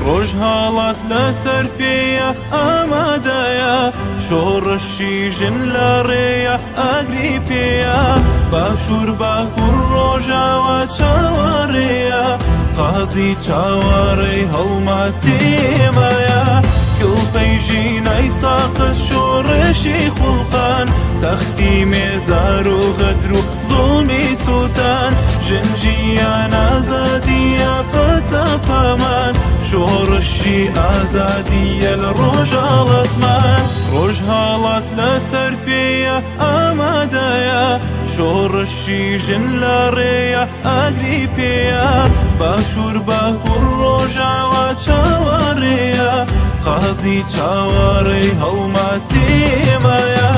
ڕۆژهاڵات لەسەر پێیە ئامادەیە، شۆڕشی ژن لە ڕێیە ئاگری پێیە، باشوور باکوور ڕۆژاوە چاوەڕێیە، قازی چاوەڕێی هەڵماتێمەیە، کڵپەی ژینای ساقس شۆڕشی خوڵقان، تەختی مێزار و غەدر و زوڵمی سووتان، ژنجیان ئازادیە فەلسەفەمان، شۆڕشی ئازادیە لە ڕۆژهاڵەتمان. ڕۆژهاڵات لەسەر پێیە ئامادەیە، شۆڕشی ژن لە ڕێیە ئاگری پێیە، باشوور باکوور ڕۆژاوە چاوەڕێیە، قازی چاوەڕێی هەڵماتێمەیە،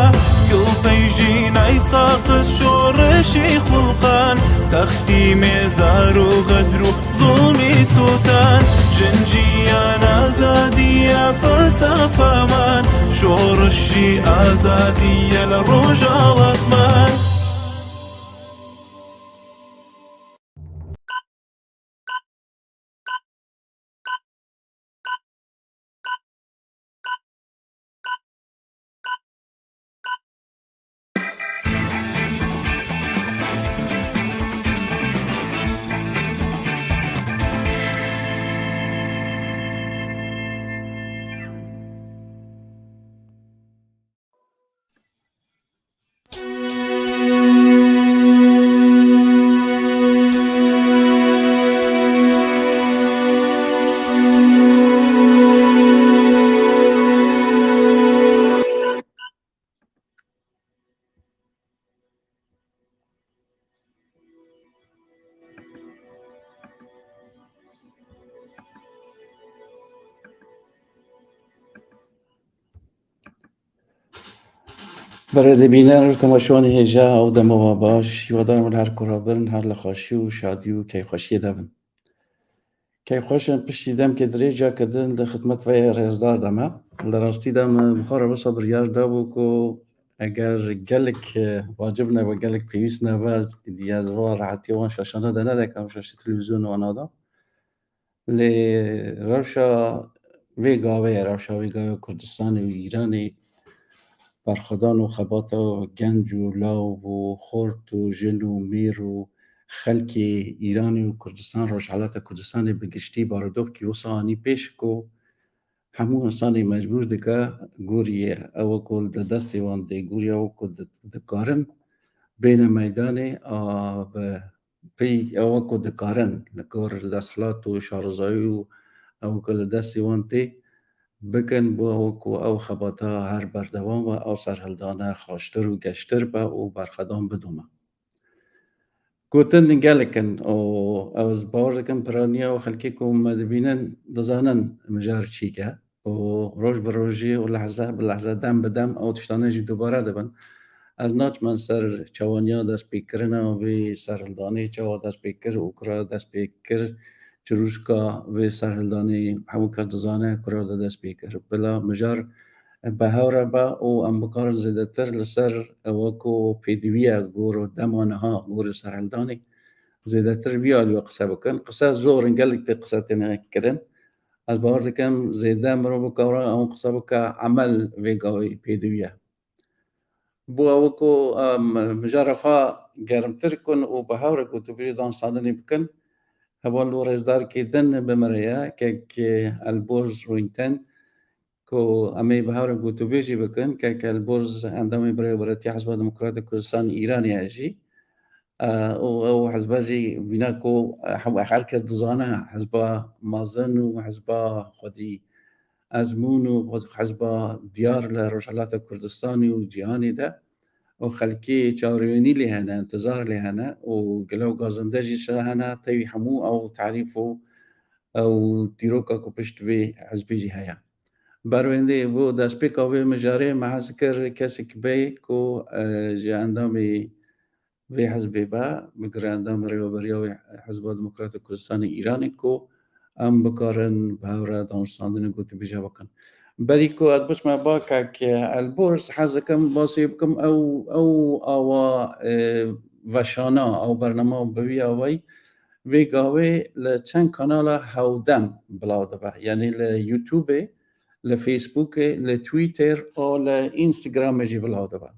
کڵپەی ژینای ساقس شۆڕشی خوڵقان، تەختی مێزار و غەدر و زوڵمی سووتان، ژنجیان ئازادیە فەلسەفەمان، شۆڕشی ئازادیە لە ڕۆژهاڵەتمان. برای دبینن رو تماشانی هجا او دموا باش یادم ول هر کرابن هر لخاشی و شادی و کیخوشی دبن کیخوشم پشتیدم که دریجا کدن لخدمت و رزدار دمه لراستی دم بخار بس بریار دابو کو اگر گلک واجب نه و گلک پیوست نه و دیازوا راحتی وان شاشانه ده نه کم شاشه تلویزیون و نادا لی روشا وی گاوه کردستان و ایرانی برخدان و خبات و گنج و لاو و خورد و جن و میر و خلک ایرانی و کردستان روشحالات کردستان بگشتی باردوخ کی وصانی پیش کو همو انسانی مجبور دکا گوری او کل دستی وان دی گوری او کل دکارن بین میدان پی او کل دکارن لکار دستحلات و شارزایی و او کل دستی وان تی بکن بو او خباتا هر بردوام و او سرهلدانه خاشتر و گشتر با او برخدان بدومه گوتن گلکن او از باور دکن پرانیا و خلکی کو مدبینن دزانن مجار چیکه و روش بروجی و لحظه بلحظه دم بدم او تشتانه جی دوباره دبن از ناچ من سر چوانیا دست پیکرنا و سرهلدانه چوا دست پیکر اوکرا دست پیکر چروشکا و سرهلدانه همو که دزانه کرا دست پیکر بلا مجار بهاره با او ام بکار زیده تر لسر وکو پیدویه گورو دمانه ها گور سرهلدانه زیده تر ویالی و قصه بکن قصه زور انگلک تی قصه تنه کرن از باور دکم زیده مرو بکارا او قصه بکا عمل ویگاوی پیدویه بو وکو مجار خوا گرمتر کن و بهاره کو تو بجی دان سادنی بکن هوال و رزدار کی دن بمریا که البرز روینتن کو امی بهاره کو تو بجی بکن که البرز اندامی برای برای حزب دموکرات کردستان ایرانی اجی او حزبازي بيناكو حركة دزانة حزبا مازن وحزبا خدي أزمون وحزبا ديار لرجالات كردستاني وجيهاني ده وخلكي شاوريني لهنا انتظار لهنا وقالوا قازندجي هنا تيوي حمو أو تعريفه أو تيروكا كوبشت في حزبي جهايا بارويندي بو دا سبيكا في مجاري مع ذكر كاسك بيكو جي عندامي في حزب با بگراندام ریوبریاوی حزب دموکرات کردستان ایرانی کو ام بکارن بهورا دانستاندن گوتی بیجا بکن بریکو ادبش ما باکا که البورس حزکم باسیبکم او وشانا او برنامه بوی اوی وی گاوی لچند کانال هودم بلاده با یعنی لیوتیوب لفیسبوک لتویتر او لانستگرام جی بلاده با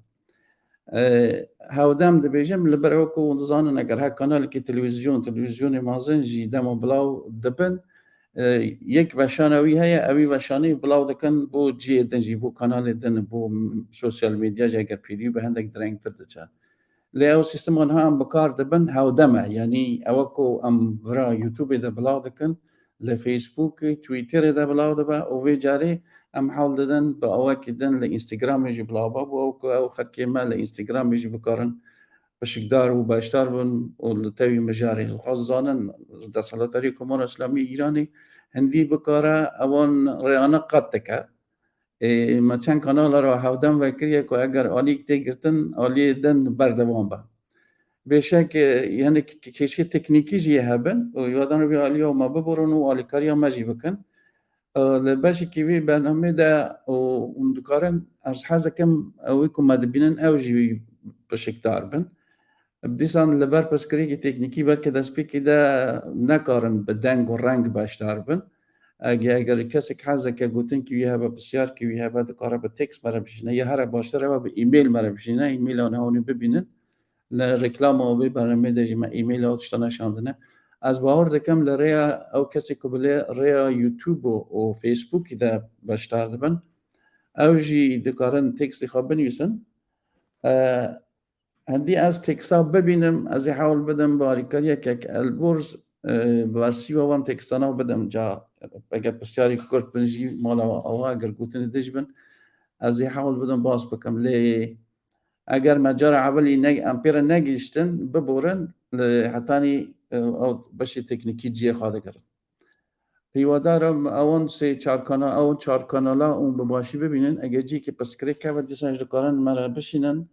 هاودام دبیجم لبر وکو دزانن اگر ها کانال کی تلویزیون مازن جی دم بلاو دبن یک وشانوی هيا اوی وشانی بلاو دکن بو جی دنجی بو کانال دن بو سوشال میدیا جا اگر پیدیو به هندک درنگ تردچا لیاو سیستم ها ام بکار دبن هاودمه یعنی اوکو ام ورا یوتیوب ده بلاو دکن لفیسبوک تویتر ده بلاو دبا او وی جاری ام حال دادن با اواکی دن لانستگرام يجي بلا باب او خد كيما لانستگرام يجي بكارن باش يقدر و باشتر بن ولتوي مجاري خاص زانن دسالة تاريخ كمان اسلامي ايراني هندي بكارا اوان ريانا قطكا ما چند کانال را هودم وکریه که اگر آلی کتی گرتن آلی دن بردوان با بشک یعنی کشی تکنیکی جیه هبن و یادان رو بی آلی ها ما ببرن و آلی کاری ها مجی بکن لباشی که وی برنامه ده و اون دکارن از حزکم اوی که مدبینن او جی بشکدار بن بدیسان لبر پسکری که تکنیکی بلکه دست پی که ده نکارن به دنگ و رنگ باشدار بن اگر کسی که حزه که گوتن که ویه با بسیار که ویه با دکاره به تکس مرا بشینه یا هر باشتر و به ایمیل مرا بشینه ایمیل آنها اونی ببینن لرکلام او بی برنامه ده جمع ایمیل ها تشتانه شاندنه از باور دکم لریا او کسی که بله ریا یوتیوب و فیسبوک ده باشتر دبن او جی دکارن تکسی خواب بنویسن هندی از تکسا ببینم از حاول بدم باریکاریه که البرز بارسی و وان تکستانا بدم جا بگه بسیاری کرد بنجی مالا او اگر گوتن دش بن از حاول بدم باز بکم لی اگر مجار اولی امپیر نگیشتن ببورن حتانی او بشی تکنیکی جیه خواهده کرد پیوادارم اون سه چهار کانالا اون بباشی ببینن اگه جی که پس کری که و دیسانج دکارن مرا بشینن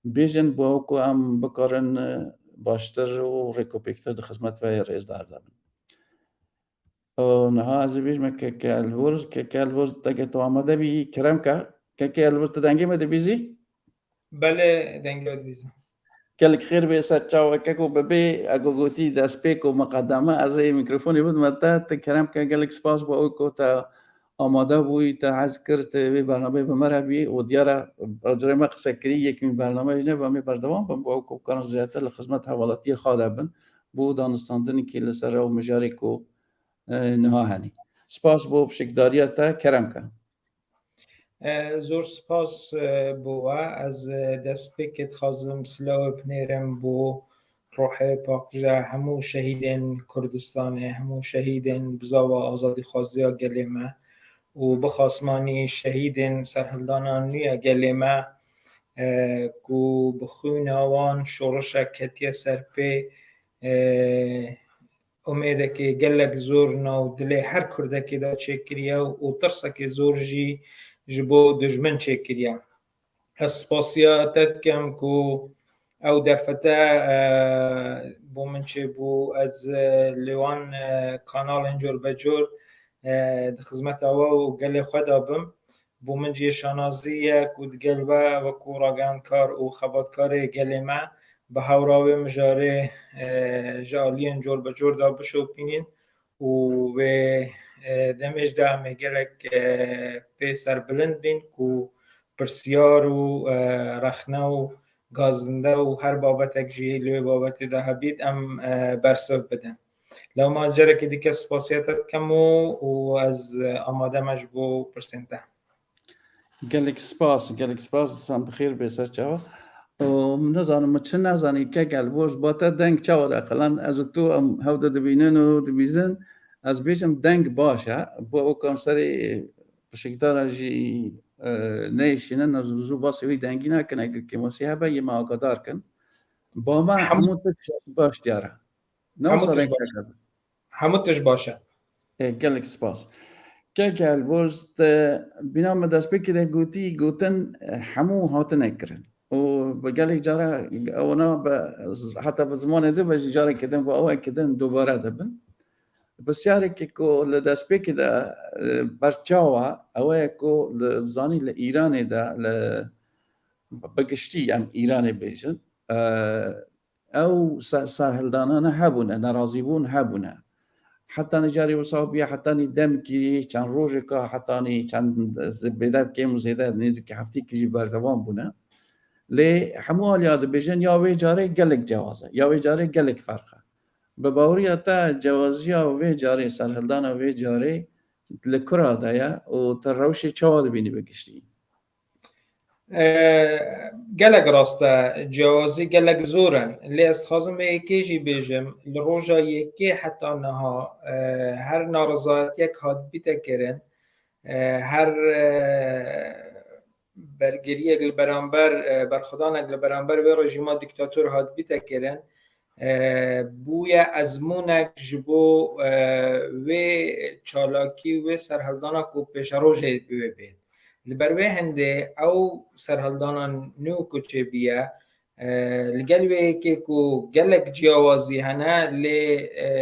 بیشن با او که هم بکارن باشتر و ریکوپیکتر ده خدمت و ریز دارم. نه از بیش که الورز تا تو آماده بی کرم که الورز تدانگی مده بیزی؟ بله دنگی بیزی. کلک خیر به سچاو که کو ببی اگو گوتی دست پیک و مقدمه از این میکروفونی بود متا تکرم که کلک سپاس با او کو تا آماده بوی تا حز کرد به برنامه به مربی و دیاره اجرای مقصد کری یک من برنامه اینه و می بردوام با او کو کارن زیاده لخدمت حوالاتی خادبن بود دانستاندنی که لسر و مجاری کو نها هنی سپاس بو بشکداریت تا کرم که زور سپاس بو از دست پیکت خازم سلاو بنیرم بو روح پاکجا همو شهیدین کردستان همو شهیدین بزاوا آزادی خوازی گلیمه و بخاسمانی شهیدین سرهلدانان نویا گلیمه کو بخون آوان شورش کتیه سرپی امیده که گلک زور ناو دلی هر کرده که دا چکریه و ترسه که زور جبو دجمن چکریه اسپاسیا تدکم کو او دفته بو من چه بو از لیوان کانال انجور بجور خدمت آوا و گل خدا بم بو من جی شانازیه کود گلبه و کو راگانکار و خباتکار گلیمه به هوراوی مجاره جالی انجور بجور دا بشو پینین و به دمج دا مگلک پیسر بلند بین کو پرسیار و رخنه و گازنده و هر بابتک جی لوی بابت دا هبید ام برسف بدن لو ما جره که دیگه سپاسیتت کمو و از آماده مجبو پرسنده گلک سپاس سام بخیر بسر چاو نزانم چه نزانی که گلبوش با تا دنگ چاو داخلن از تو هم هودا دبینن و دبیزن از بیشم دنگ باشه با او کم سری بشکدار جی نیشینن از زو باسی وی دنگی نکن اگر که مسیحه با یه ما آگادار کن با ما همون تش باش دیاره همون تش باشه گلک سپاس که گلبوش بینام دست بکره گوتن همو هاتن اکرن و بقالك جارة اونا حتى بزمان ده بس جارة كده بأوه كده دوباره دبن بس يعني كو لدست بك ده برچاوا اوه كو لزاني لإيران ده بقشتي ام إيران بيجن او ساهلدانانا هبونا نرازيبون هبونا حتى نجاري وصابيا حتى ندم كي كان روجكا حتى كان بدأ كيم زيادة نيزك حفتي كي بردوام بونا لی همون یاد بیشن یا وی جاره گلک جوازه یا وی جاره گلک فرقه به باوری تا جوازی یا وی جاره سرهلدان وی جاره لکرا دایا و تروش چواد بینی بگشتی گلک راسته جوازی گلک زورن لی از خازم یکی جی بیشم لروجا یکی حتی نها هر نارضایت یک هاد بیته کرن هر برگری اگل برانبر برخدان اگل برانبر و رژیما دیکتاتور هاد بیت کرن بوی ازمونک جبو و چالاکی و سرهلدانا کو پیش روژه بید لبروی هنده او سرهلدانا نو کچه بیا لگلوی که کو گلک جیاوازی هنه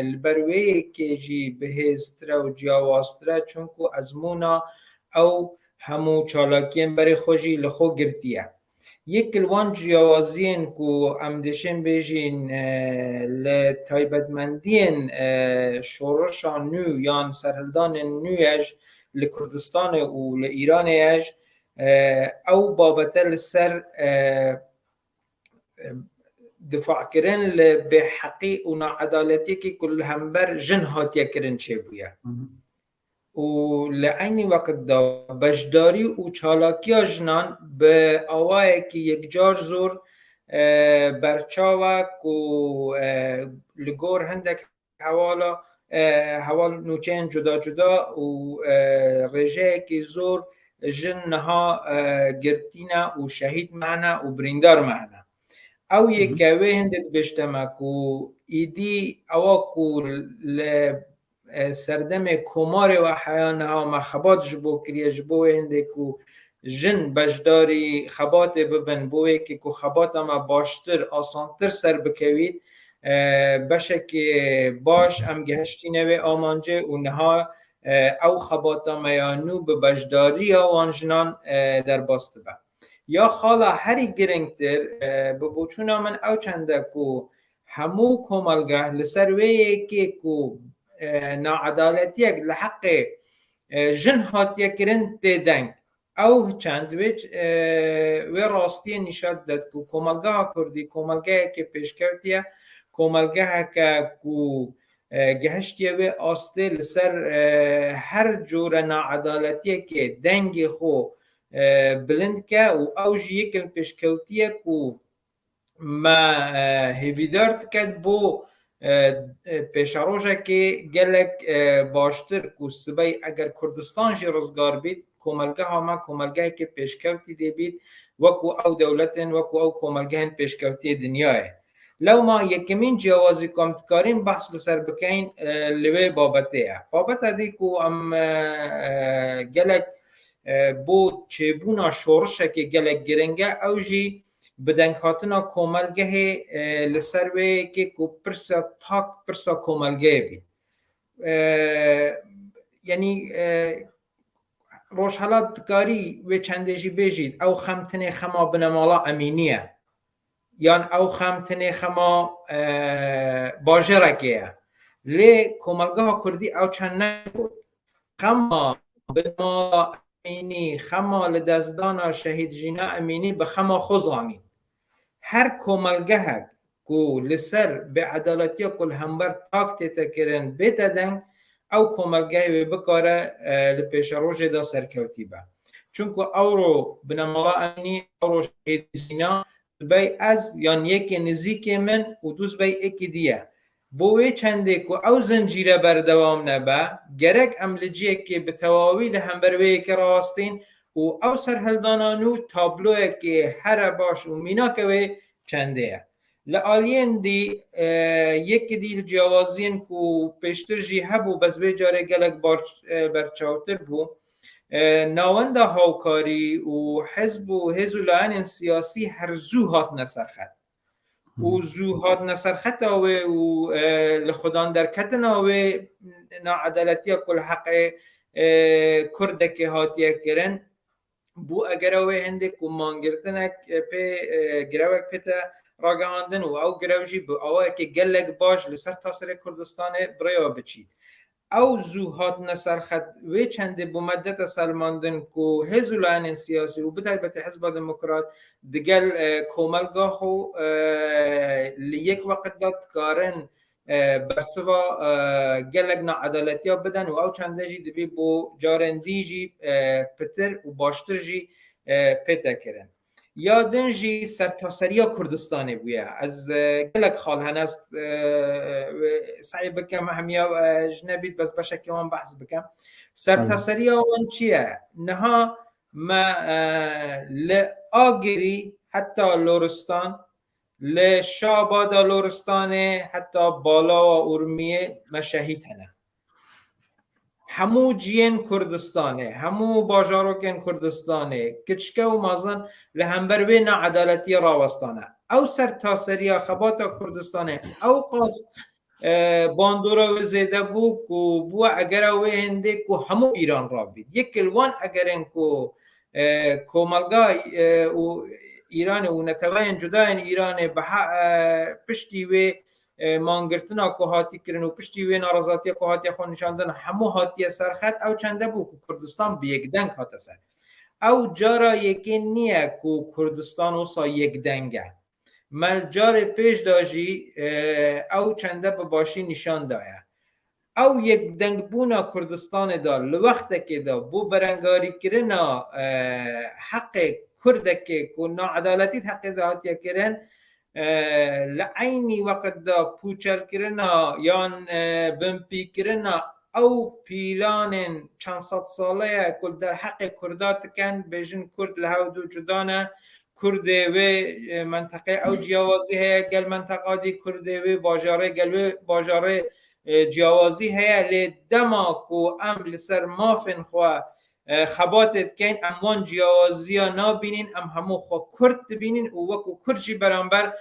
لبروی که جی بهستره و جیاوازتره چون کو ازمونا او همو چالاکین برای خوشی لخو گرتیه یک کلوان جیاوازین کو امدشن بیجین لطایبتمندین شورشان نو یان سرهلدان نویش لکردستان و لإیرانیش او بابتر لسر دفاع کرن به حقی و ناعدالتی که کل همبر جن هاتیه کرن چه بویه و لعین وقت دا بجداری و چالاکی جنان به آوائه که یک جار زور برچاوک و لگور هندک حوال نوچین جدا جدا و رجه که زور جنها گرتینا و شهید معنا و بریندار معنا او یکوه هندک بشتمک و ایدی اواکو سردم کمار و حیانه ها مخبات جبو کریه جبو هنده کو جن بجداری خبات ببن بوه که کو خبات ما باشتر آسانتر سر بکوید بشک باش ام گهشتی نوی آمانجه و نها او خبات ما یا نو به بجداری آوانجنان در باست با یا خالا هری گرنگتر ببوچونا من او چنده کو همو کمالگاه لسر ویه که کو ناعدالتیک لحق جن هاتیه کرن تیدنگ او چند ویچ و راستی نشاد داد کو کمالگاه کردی کمالگاه که پیشکوتیه کمالگاه که کو گهشتیه و آسته لسر هر جور ناعدالتیه که دنگ خو بلند که و او جی یکل پیشکوتیه کو ما هیویدارت کد بو پیشاروژه که گلک باشتر کو سبای اگر کردستان جی رزگار بید کمالگاه ها کمالگاه که پیشکوتی دی بید وکو او دولتن وکو او کمالگاه پیشکوتی دنیاه لو ما یکمین جوازی کامتکارین بحث لسر بکین لوی بابته بابته دی کو ام گلک بو چبونا شورشه که گلک گرنگه او جی بدنگ هاتنا کمالگه لسر وی که کو پرسا تاک پرسا کمالگه بید یعنی روش حالات کاری و چنده جی بیجید او خمتنه خما بنمالا امینیه یان او خمتنه خما باجرکیه لی کمالگه کردی او چند نبود خما بنمالا امینی خما لدزدانا شهید جینا امینی به خما خوزانی هر کمالگه کو لسر به عدالتی کل همبر تاک تیتا کرن بیتا دنگ او کمالگه بکاره لپیش روژه دا سرکوتی با چونکو او رو بنمالا امینی او رو شهید جینا بای از یان یک نزیک من و دوز بای اکی دیه بوی چنده که او زنجیره بردوام نبا گرک عملجیه که به تواویل هم بروی که راستین و او سرهلدانانو تابلوه که هر باش و مینا که چنده لعالین دی یک دیل جوازین که پیشتر جی هبو بس به جاره گلک برچاوتر بو ناونده هاوکاری و حزب و هزولان سیاسی هر زو هات نسرخد و زو هات نسرخد و لخدان در کتنا و ناعدالتی کل حق کردک هاتیه کرن بو اگر او هنده کمانگرتنک پی گروک پیتا راگهاندن و او گروجی بو اوه که گلک باش لسر تاثر کردستان بریا بچید او زوهات نسرخد و چنده بمدت سلماندن کو هزولان سیاسی و بتایبت حزب دموکرات دگل کوملگاه خو لیک وقت داد کارن برسوا گلک ناعدالتی ها بدن و او چنده جی دبی بو جارندی جی پتر و باشتر جی پیتا کرن یادن جی سرتاسری کردستانی بویا از گلک خال هنست سعی بکم همیا جنبید بس بشکی وان بحث بکم سرتاسری وان چیه نها ما لآگری حتی لورستان لشاباد لورستان حتی بالا و ارمیه مشهید هنه همو جین کردستانه همو باجاروکن کردستانه کچکه و مازن لهمبر بین عدالتی راوستانه او سر تاسری خبات کردستانه او قاس باندورا و زیده بو کو بو اگر او هنده کو همو ایران را بید یک الوان اگرن کو کوملگاه و ایران و نتوین جداین ایران پشتی و مانگرتنا که هاتی کرن و پشتی و نارضاتی که هاتی خون نشاندن همو هاتی سرخط او چنده بو که کردستان به یک دنگ هاته سر او جارا یکی نیه که کردستان وصا یک دنگه مل جار پیش داجی او چنده به باشی نشان دایه او یک دنگ بونا کردستان دا لوقت که دا بو برنگاری کرنا حق کردک که ناعدالتی حق دا هاتی کرن لعینی وقت دا پوچل کرنا یان بمپی کرنا او پیلان چند صد ساله کل در حق کردات کن بیشن کرد لحودو جدانه کرد و منطقه او جیاوازی هیا گل منطقه دی کرد و باجاره گل و باجاره جیاوازی هیا لی دما کو ام لسر مافن خوا خباتت کن اموان جیاوازی ها نابینین ام همو خوا کرد بینین و وکو کرجی برانبر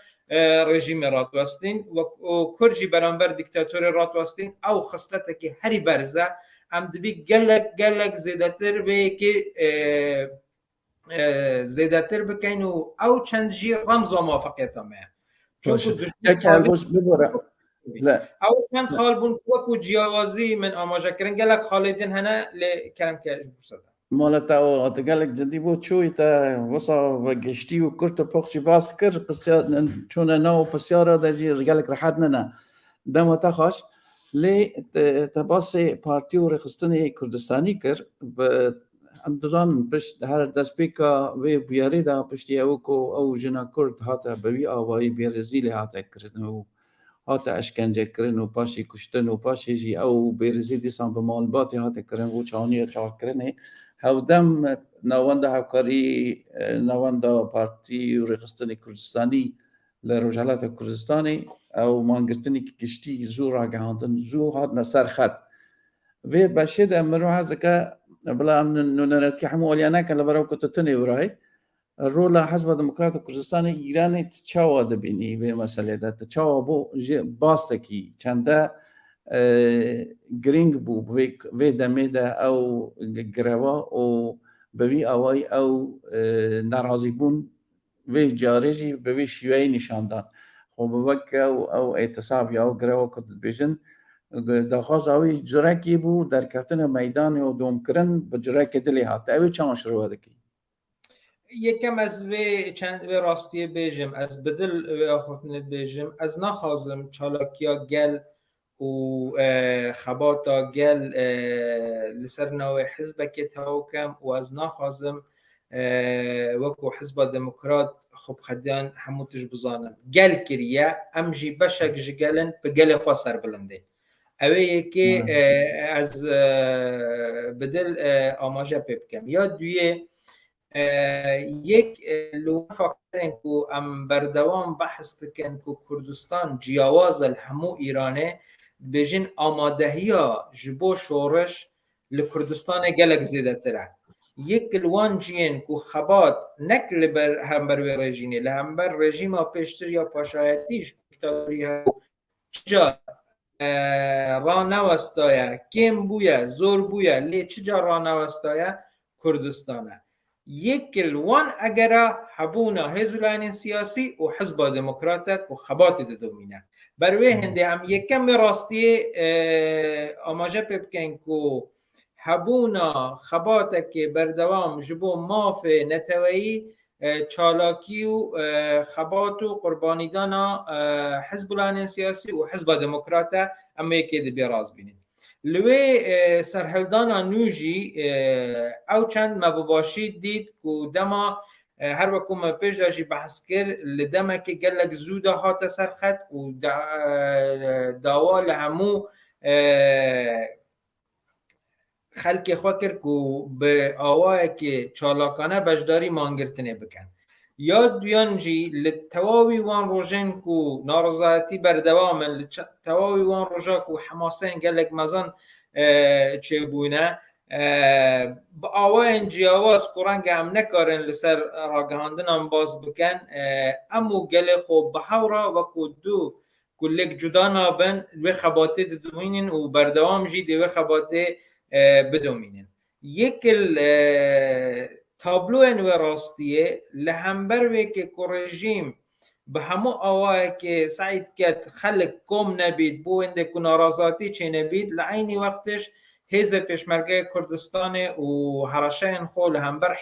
رژیم راتواستین و کرجی برانبر دیکتاتور راتواستین او خصلته که هری برزه ام دبی گلک زیدتر به که زیدتر بکن و او چند جی رمز و موافقیت همه باشه یک هرگوز ببره او چند خال بون وکو جیاوازی من آماجه کرن گلک خالدین هنه لی کرم که برسده مالتا و تقالك جدي بو شوي تا وصا قشتي وكرت بوخشي باسكر بس شونا نو بسيارة دا جي قالك رحاتنا دم تخش لي تباسي بارتيو رخصتني كردستاني كر ام دزان بش هر دسبيكا وي بياري دا بشتي اوكو او جنا كرد هاتا بوي آواي بيرزيلي هاتا كردنو هاتا اشکنجه کرن و پاشی کشتن و پاشی جی او بیرزیدی سان به مالباتی هاتا کرن و چانیه چاک کرنه هودم نوانده هاوکاری نوانده پارتی و رخصتنی کردستانی لرجالات کردستانی او مانگرتنی کشتی زور آگهاندن زور هاد نسر خط و باشید امرو هزکا بلا من نونرتی حمو الیانا که لبراو کتتنی وراي رولا حزب دموکرات کردستان ایران تچاوا دبینی به مسئله ده تچاوا بو باستکی چنده گرینگ بو به دمه ده او گروا او بوی آوای او ناراضی بون و جارجی بوی شیوه نشاندان خب وقت او اعتصاب یا او گروا کدت بیشن دخواست اوی جرکی بو در کفتن میدان و دوم کرن به جرک دلی هات اوی چان شروع دکی یکم از وی چند وی راستی بیجم از بدل وی آخوتنت بیجم از نخوازم چالاکیا گل و خباتا گل لسر نوع حزب که تاوکم و از نخوازم وکو حزب دموکرات خوب خدیان هموتش بزانم گل کریه امجی بشک جگلن به گل خواه سر بلنده اوه که از بدل آماجه پیبکم یا دویه یک لوفا کرن کو ام بردوام بحث کن کو کردستان جیاواز الهمو ایرانه بجن آمادهی جبو شورش لکردستان گلک زیده تره یک الوان جین کو خبات نکل بر هم بر رژیمه لهم بر رژیم پیشتر یا پاشایتیش دیکتاتوری ها چجا را نوستایا کم بویا زور بویا لی چجا را نوستایا کردستانه یک الوان اگر حبونا حزبان سیاسی و حزب دموکراتک و خبات دومینه بروی هنده هم یکم راستی آماجه پیبکن که حبونا خباتک بردوام جبو ماف نتوی چالاکی و خبات و قربانیدانا حزبان سیاسی و حزب دموکراتا اما یکی دی بیراز بینید لوی سرحلدانا نوجی او چند مباباشی دید که دما هر وکو ما پیش داشی بحث کر لدما که گلک زوده هات سرخط و داوا لهمو خلق خواه کرد که به آواه که چالاکانه بجداری مانگرتنه بکن یاد بیان جی لتواوی وان روژن که نارضایتی بردوام لتواوی وان روژا که حماسه گلک مزان چه بونه با آواه جی آواز قرآن هم نکارن لسر راگهاندن هم باز بکن امو گل خوب بحورا و کدو کلک جدا نابن و خباته دومینین و بردوام جی دیو خباته بدومینن یک تابلو انو راستیه لهمبر وی که رژیم به همو آواه که سعید کت خلق کم نبید بو انده که نارضاتی چه نبید لعینی وقتش حزب پشمرگه کردستان و هرشین خو لهمبر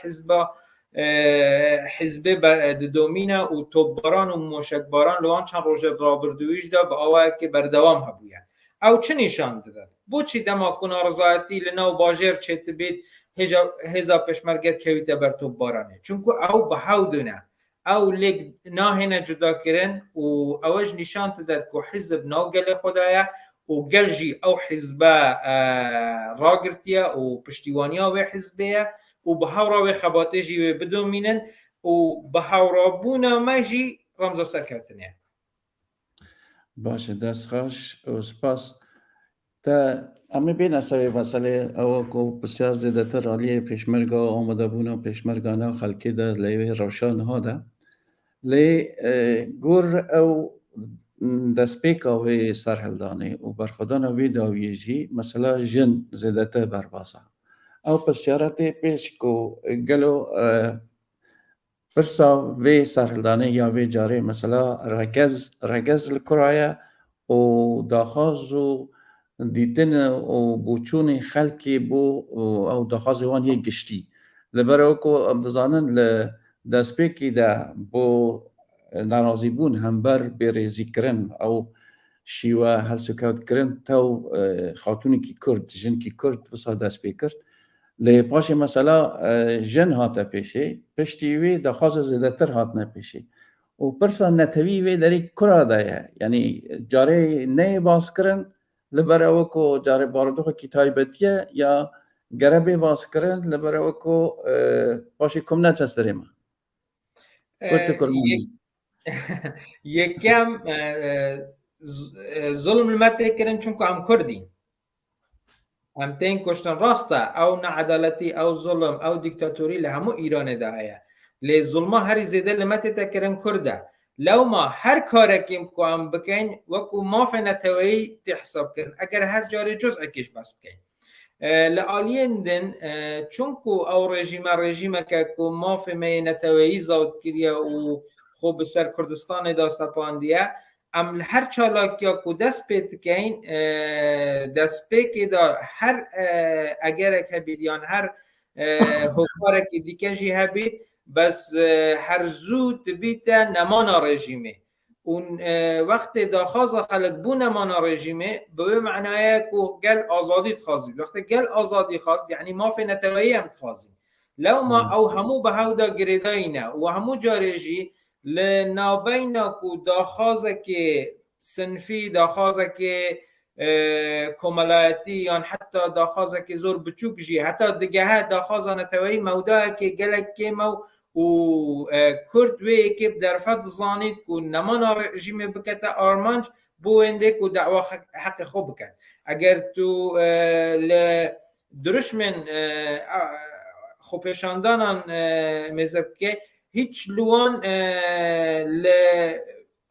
حزب دومینه و توبباران و موشکباران لوان چند روژه رابردویش دا به آواه که بردوام هبویه او چه نشان داد؟ بو چی دما کنا رضایتی لنو باجر چت بید هزا پشمرگت کویت بر توببارانه چونکو او به هودونه او لیگ ناهنه جدا کرن و اوج نشان داد که حزب نو گل خدایا و گل جی او حزب راگرتیا و پشتیوانیا و حزبیه و به هورا و خباته جی بدومینن و به هورا بونا مجی رمز سرکتنه باشه دست خوش و سپاس تا اما بین سوی مسئله او کو بسیار زیادتر عالیه پیشمرگا آمده بونا پیشمرگانه و خلکی ده لیوه روشان ها ده لی گور او دسپیکا وی سرحلدانه و برخودان وی داویجی مثلا جن زیادتر برباسا او پسیارت پیش کو گلو برسا وی سرحلدانه یا وی جاره مثلا رگز الکرایه و داخاز و دیتن و بوچون خلکی بو او داخاز وان یک گشتی لبرو کو امتزانن لدسپیکی ده بو ناراضی بون هم بر بریزی کرن او شیوه هل سکوت کرن تو خاتونی کی کرد جن کی کرد وسا دسپی کرد لی پاش مثلا جن هاته پیشه پشتیوی داخاز زیدتر هات نپیشه و پرسا نتوی وی داری کرا دایه یعنی جاره نه باز کرن لبر اوکو جاره باردوخ کی تایبتیه یا گربه باز کرن لبر اوکو پاشی کم نچستریم وقت کرمانی یکم ظلم المته کرن چونکو ام کردی ام تین کشتن راسته او نعدالتی او ظلم او دیکتاتوری لهمو ایران ده هیا لی ظلمه هری زیده لمته تکرن کرده لو ما هر کارکیم کو ام بکن وکو ماف نتوی تحساب کرن اگر هر جاری جز اکیش بس بکن لآلین دن چونکو او رژیم که کو ماف می نتوی زود کریا و خوب سر کردستان داستا پاندیه ام هر چالاکیا کو دست پیت کین دست پی دا هر اگر که بیدیان هر حکار که دیگه جی هبید بس هر زود بیت نمانا رژیمه اون وقت داخاز خلق بو نمانا رژیمه به معنای که گل آزادی تخوازید وقت گل آزادی خواست یعنی ما فی نتوایی هم تخوازید لو ما او همو به هودا گریداینه و همو جارجی لنابینا کو داخازه که صنفی داخازه که کمالایتی یا حتی داخازه که زور بچوک جی حتی دیگه داخازه نتوایی مودا که گلک که مو و کرد وی که در فت زانید که نمانا رژیم بکت آرمانج بوینده که دعوا حق خوب بکن اگر تو درش من خوبشاندانان مذهب که هیچ لوان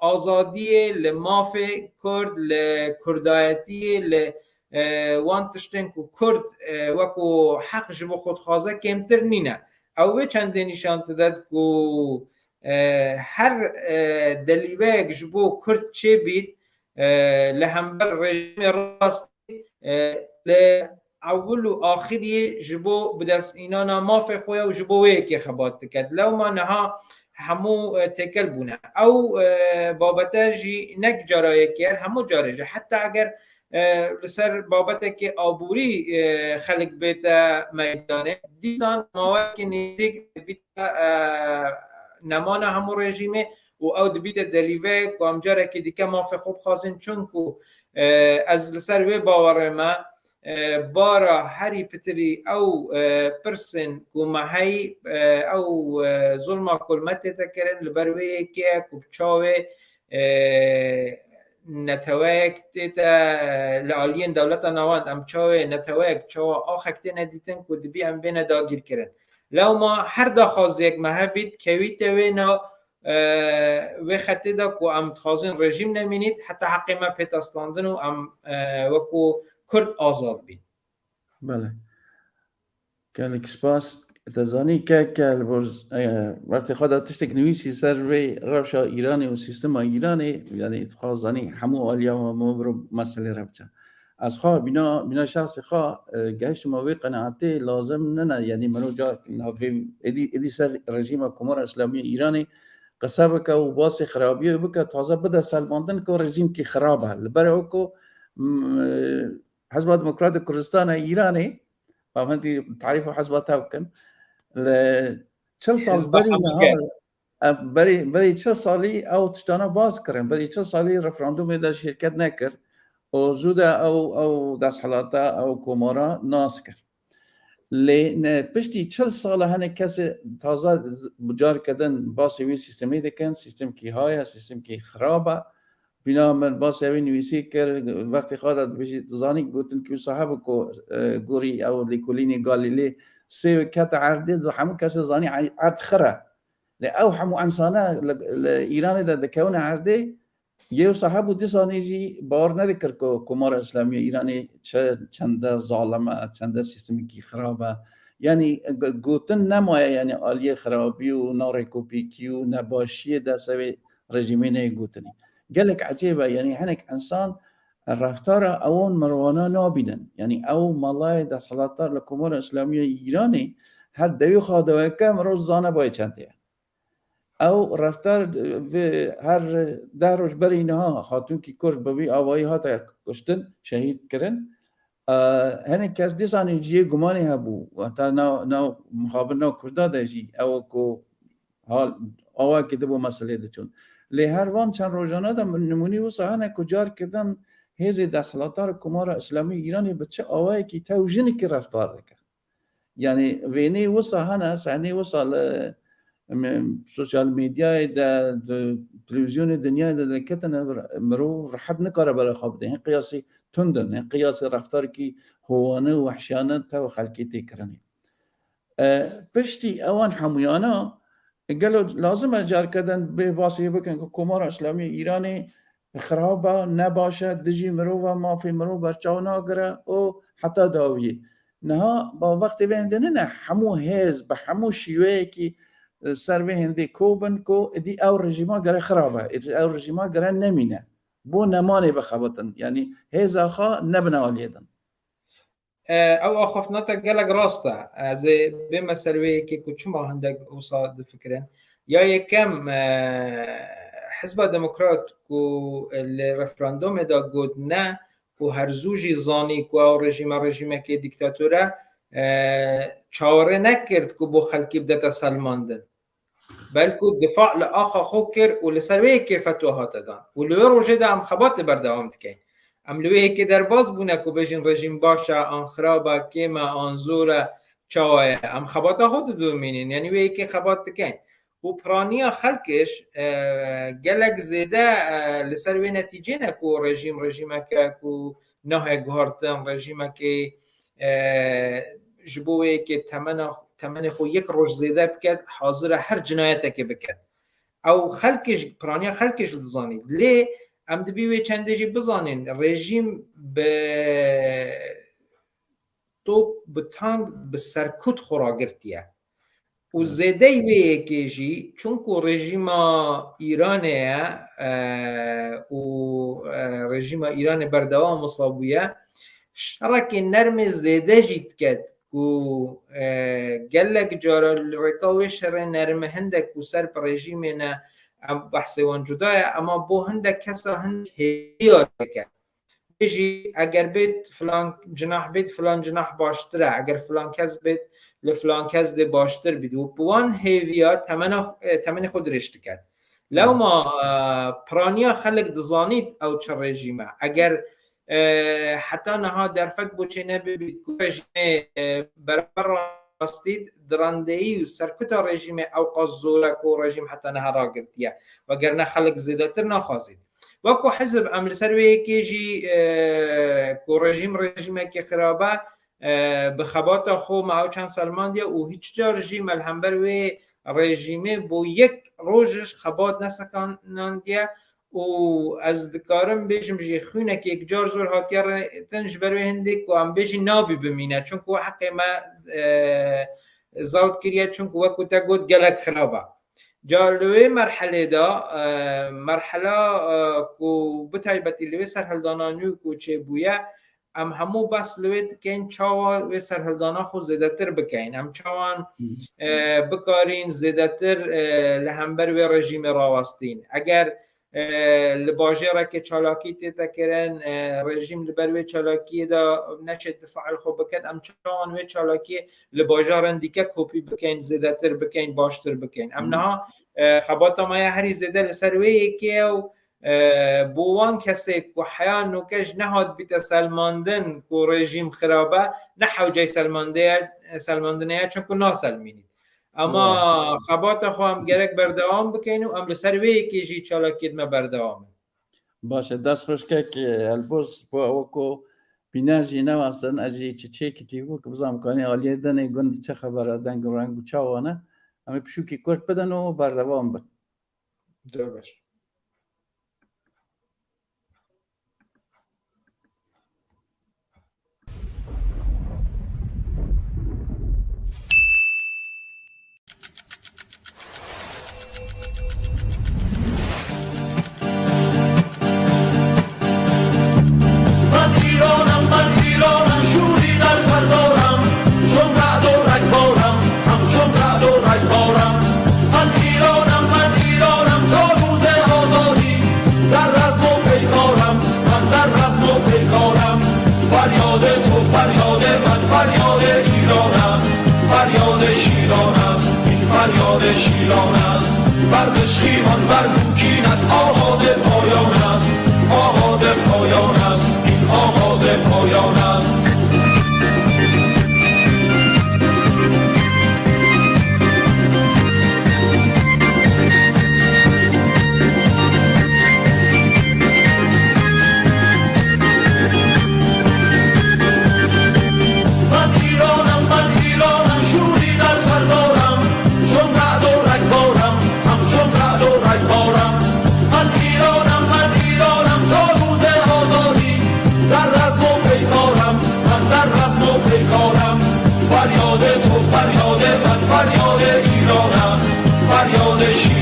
لآزادی لماف کرد لکردایتی وان تشتن که کرد وکو حق جبو خود خوازه کمتر نینه او چند نشان داد که هر دلیوه جبو کرد چه بید لهمبر رژیم راست اول و آخری جبو بدست اینانا مافه خویا و جبوه که خبات تکد لو ما نها همو تکل بونه او بابتا جی نک جارایه که همو جارجه حتی اگر لسر بابتا که آبوری خلق بیتا میدانه دیسان مواد که نیزیگ بیتا نمانا همو رژیمه و او دبیتا دلیوه که امجاره که دیگه مافه خوب خواستن چون که از لسر وی باور ما بارا هری پتری او پرسن کومهی او ظلم کلمت تکرن لبروی که کوبچاوه نتوایک تیتا لعالین دولت نواند ام چاوه نتوایک چاوه آخکتی ندیتن که دبی ام بین داگیر کرن لو ما هر دا خواست یک مهبید کوی توینا و خطی دا که ام تخوازن رژیم نمینید حتی حقی ما پیت اصلاندن و ام وکو کرد آزاد بید. بله. کلک سپاس. تزانی که البرز وقتی خدا تشتک نویسی سر وی روشا ایرانی و سیستم ایرانی یعنی اتخاذ زنی همو آلیا و مبرو مسئله رفته. از خواه بنا شخص خواه گهشت موی قناعتی لازم نه یعنی منو جا ادی سر رژیم کمار اسلامی ایرانی قصب که و باس خرابی بکه تازه بده سلماندن که رژیم کی خرابه لبره اوکو حزب دموکرات کردستان ایرانی فهمتي تعريف حزبها وكن چل سال بری نهار بری چل سالی او تشتانا باز کرن بری چل سالی رفراندوم در شرکت نکر و زوده او دست حالاتا او کمارا ناس کر لی پشتی چل سال هنه کسی تازه بجار کردن باسی وی سیستمی دکن سیستم کی های سیستم کی خرابه بنا من باس اوی نویسی کرد وقتی خواهد بشید زانی گوتن که صاحب کو گوری او لیکولینی گالیلی سه کت عرده زو همو کس زانی عرد خره او همو انسانه ایران دا دکون عرده یه صاحب دی زانی جی باور ندکر که کمار اسلامی ایرانی چند ظالمه چند سیستمی کی خرابه یعنی گوتن نمایه یعنی آلیه خرابی و نارکوپیکی و نباشی دستوی رژیمینه گوتنی قالك عجيبه يعني هنك انسان الرفتار اون مروانا نابيدن يعني او مالای دا سلطار لکومار اسلامی ایرانی هر دوی خواهده کم روز زانه باید چنده او رفتار هر 10 روز بری اینها خاتون کی کش بوی آوایی ها تا کشتن شهید کرن هنك کس دیسانی جیه گمانی هبو و تا نو مخابر نو کرداده جی او کو حال آوا کده بو مسئله ده چون لی هر وان چند روزانه دا نمونی و ساهنه کجار کردن هیزی دستالاتار کمار اسلامی ایرانی بچه آوایی که توجینی که رفتار دکر یعنی وینی و ساهنه سحنی و سال سوشال میدیا دا تلویزیون دنیا دا کتن مرو رحب نکاره برای خواب ده این قیاسی تندن این قیاسی رفتار که هوانه و وحشیانه تا و خلقی تکرنی پشتی اوان حمویانه قالوا لازم اجار کردن به واسطه بکن که کمار اسلامی ایرانی خرابه نباشه دجی مرو و مافی مرو برچاو ناگره او حتی داویه نه با وقتی بهندنه نه همو حزب همو شیوه که سر بهنده کوبن کو دی او رژیما گره خرابه او رژیما گره نمینه بو نمانه بخبطن یعنی حزب آخا نبنه آلیدن او اخفناتا قالك راستا از به مسئله که کچما هندک اوصاد فکرن یا یکم حزب دموکرات کو الرفراندوم دا گود نه و هر زوجی زانی کو او رژیم که دیکتاتوره چاره نکرد کو بو خلکی بدت سلماندن بلکو دفاع لآخا خو کرد و لسروی که فتوحات دان و لوی روژه دا هم خبات بردوام دکن املوی که در باز بونه که بجین رژیم باشه آن خرابه کیمه آن زوره چاوه ام خباتا خود دومینین یعنی وی که خبات دکن و پرانیا خلکش گلک زیده لسر وی نتیجه نکو رژیم که کو نه گهارتن رژیم که جبوه که تمن خو یک روز زیده بکد حاضر هر جنایت که بکد او خلکش پرانیا خلکش لزانید لی ام دبیوی چنده جی بزانین رژیم به تو بتانگ به سرکوت خورا گرتیه و زیده وی که جی چونکو رژیم ایرانه و رژیم ایران بردوام مصابویه شرک نرم زیده جید کد و گلک جارا رکاوی شر نرم هندک و سر پر رژیم نه بحث وان جدای اما بو هندک کسا هند هیار کرد بيجي اگر بيت فلان جناح بيت فلان جناح باشتره اگر فلان کس بيت لفلان کس ده باشتر بدو بوان هیویا تمن خود رشت کرد لو ما پرانیا خلق دزانید او چه رژیمه اگر حتی نها در فکر بوچه نبید رژیم برابر راستید درندهی و سرکت رژیم او قصزولک و رژیم حتی نها را گرتیه وگر نه خلق زیدتر نخوازید وکو حزب عمل سروی که جی کو رژیم که خرابه بخبات خو معو چند سلمان دیا و هیچ جا رژیم الهمبر و رژیمه بو یک روزش خبات نسکان دیا و از دکارم بیشم جی خونه که یک جار زور هاتیار تنج بروی هندک و هم بیشی نابی بمینه چون که حق ما زود کریه چون که وکو تا گود گلک خرابه جالوی مرحله دا مرحله کو بتایبتی لوی سرحلدانانیو کو چه بویه ام همو بس لوید کن چاوا و سرحلدانا خو زیدتر بکن ام چاوان بکارین زیدتر لهمبر و رژیم راوستین اگر لباجه را که چالاکی تیتا کرن رژیم لبروی چالاکی دا نچه دفاع خو بکد ام چاوان و چالاکی لباجه رندیکه کوپی بکن زیدتر بکن باشتر بکن ام نها خباتا ما هری زیده لسروی که و بوان کسی که حیان نوکش نهاد بیت سلماندن که رژیم خرابه نحو جای سلماندنه چون که ناسلمینید اما خبات خواهم گرک بردوام بکنی و ام لسروی که جی چالاکید ما بردوام باشه دست خۆشکێک ئەلبۆز بۆ ئەوەکۆ بیناژی نەواسن ئەجی چێکێکی بوو کە بزانکانی ئالیە دەنێ گوند چه خەبەرە دەنگ و ڕەنگ و چاوانە ئەمە پشووکی کورت بدەنەوە بەردەوام بن. زۆر باش. شیران است بردشخیمان بر بوکینت آغاز پایان است آغاز پایان است این آغاز پایان است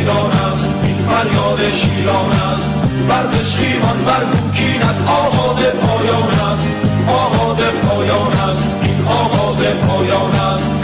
شیران است این فریاد شیران است بردشخیمان بر بوکینت آغاز پایان است آغاز پایان است این آغاز پایان است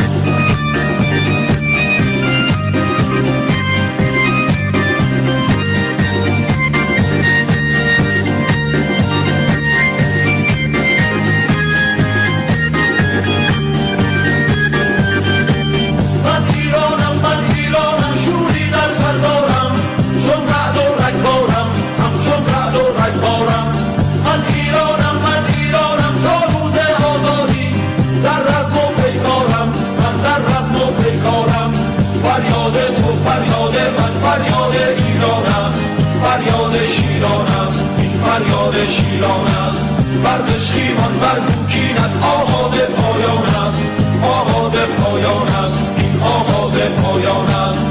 شیران است بردشخیمان بر بوکینت آغاز پایان است آغاز پایان است این آغاز پایان است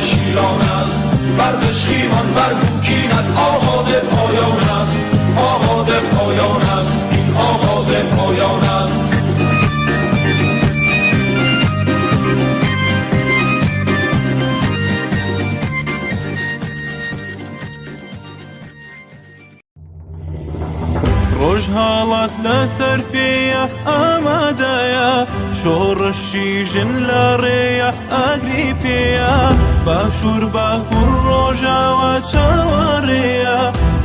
شیران است بردشخیمان بر بوکینت آغاز پایان است آغاز پایان است این آغاز پایان است ڕۆژ هاڵات لەسەر پێیە ئامادەیە شۆڕشی ژن لە ڕێیە ئاگری پێیە باشوور باکوور ڕۆژاوە چاوەڕێیە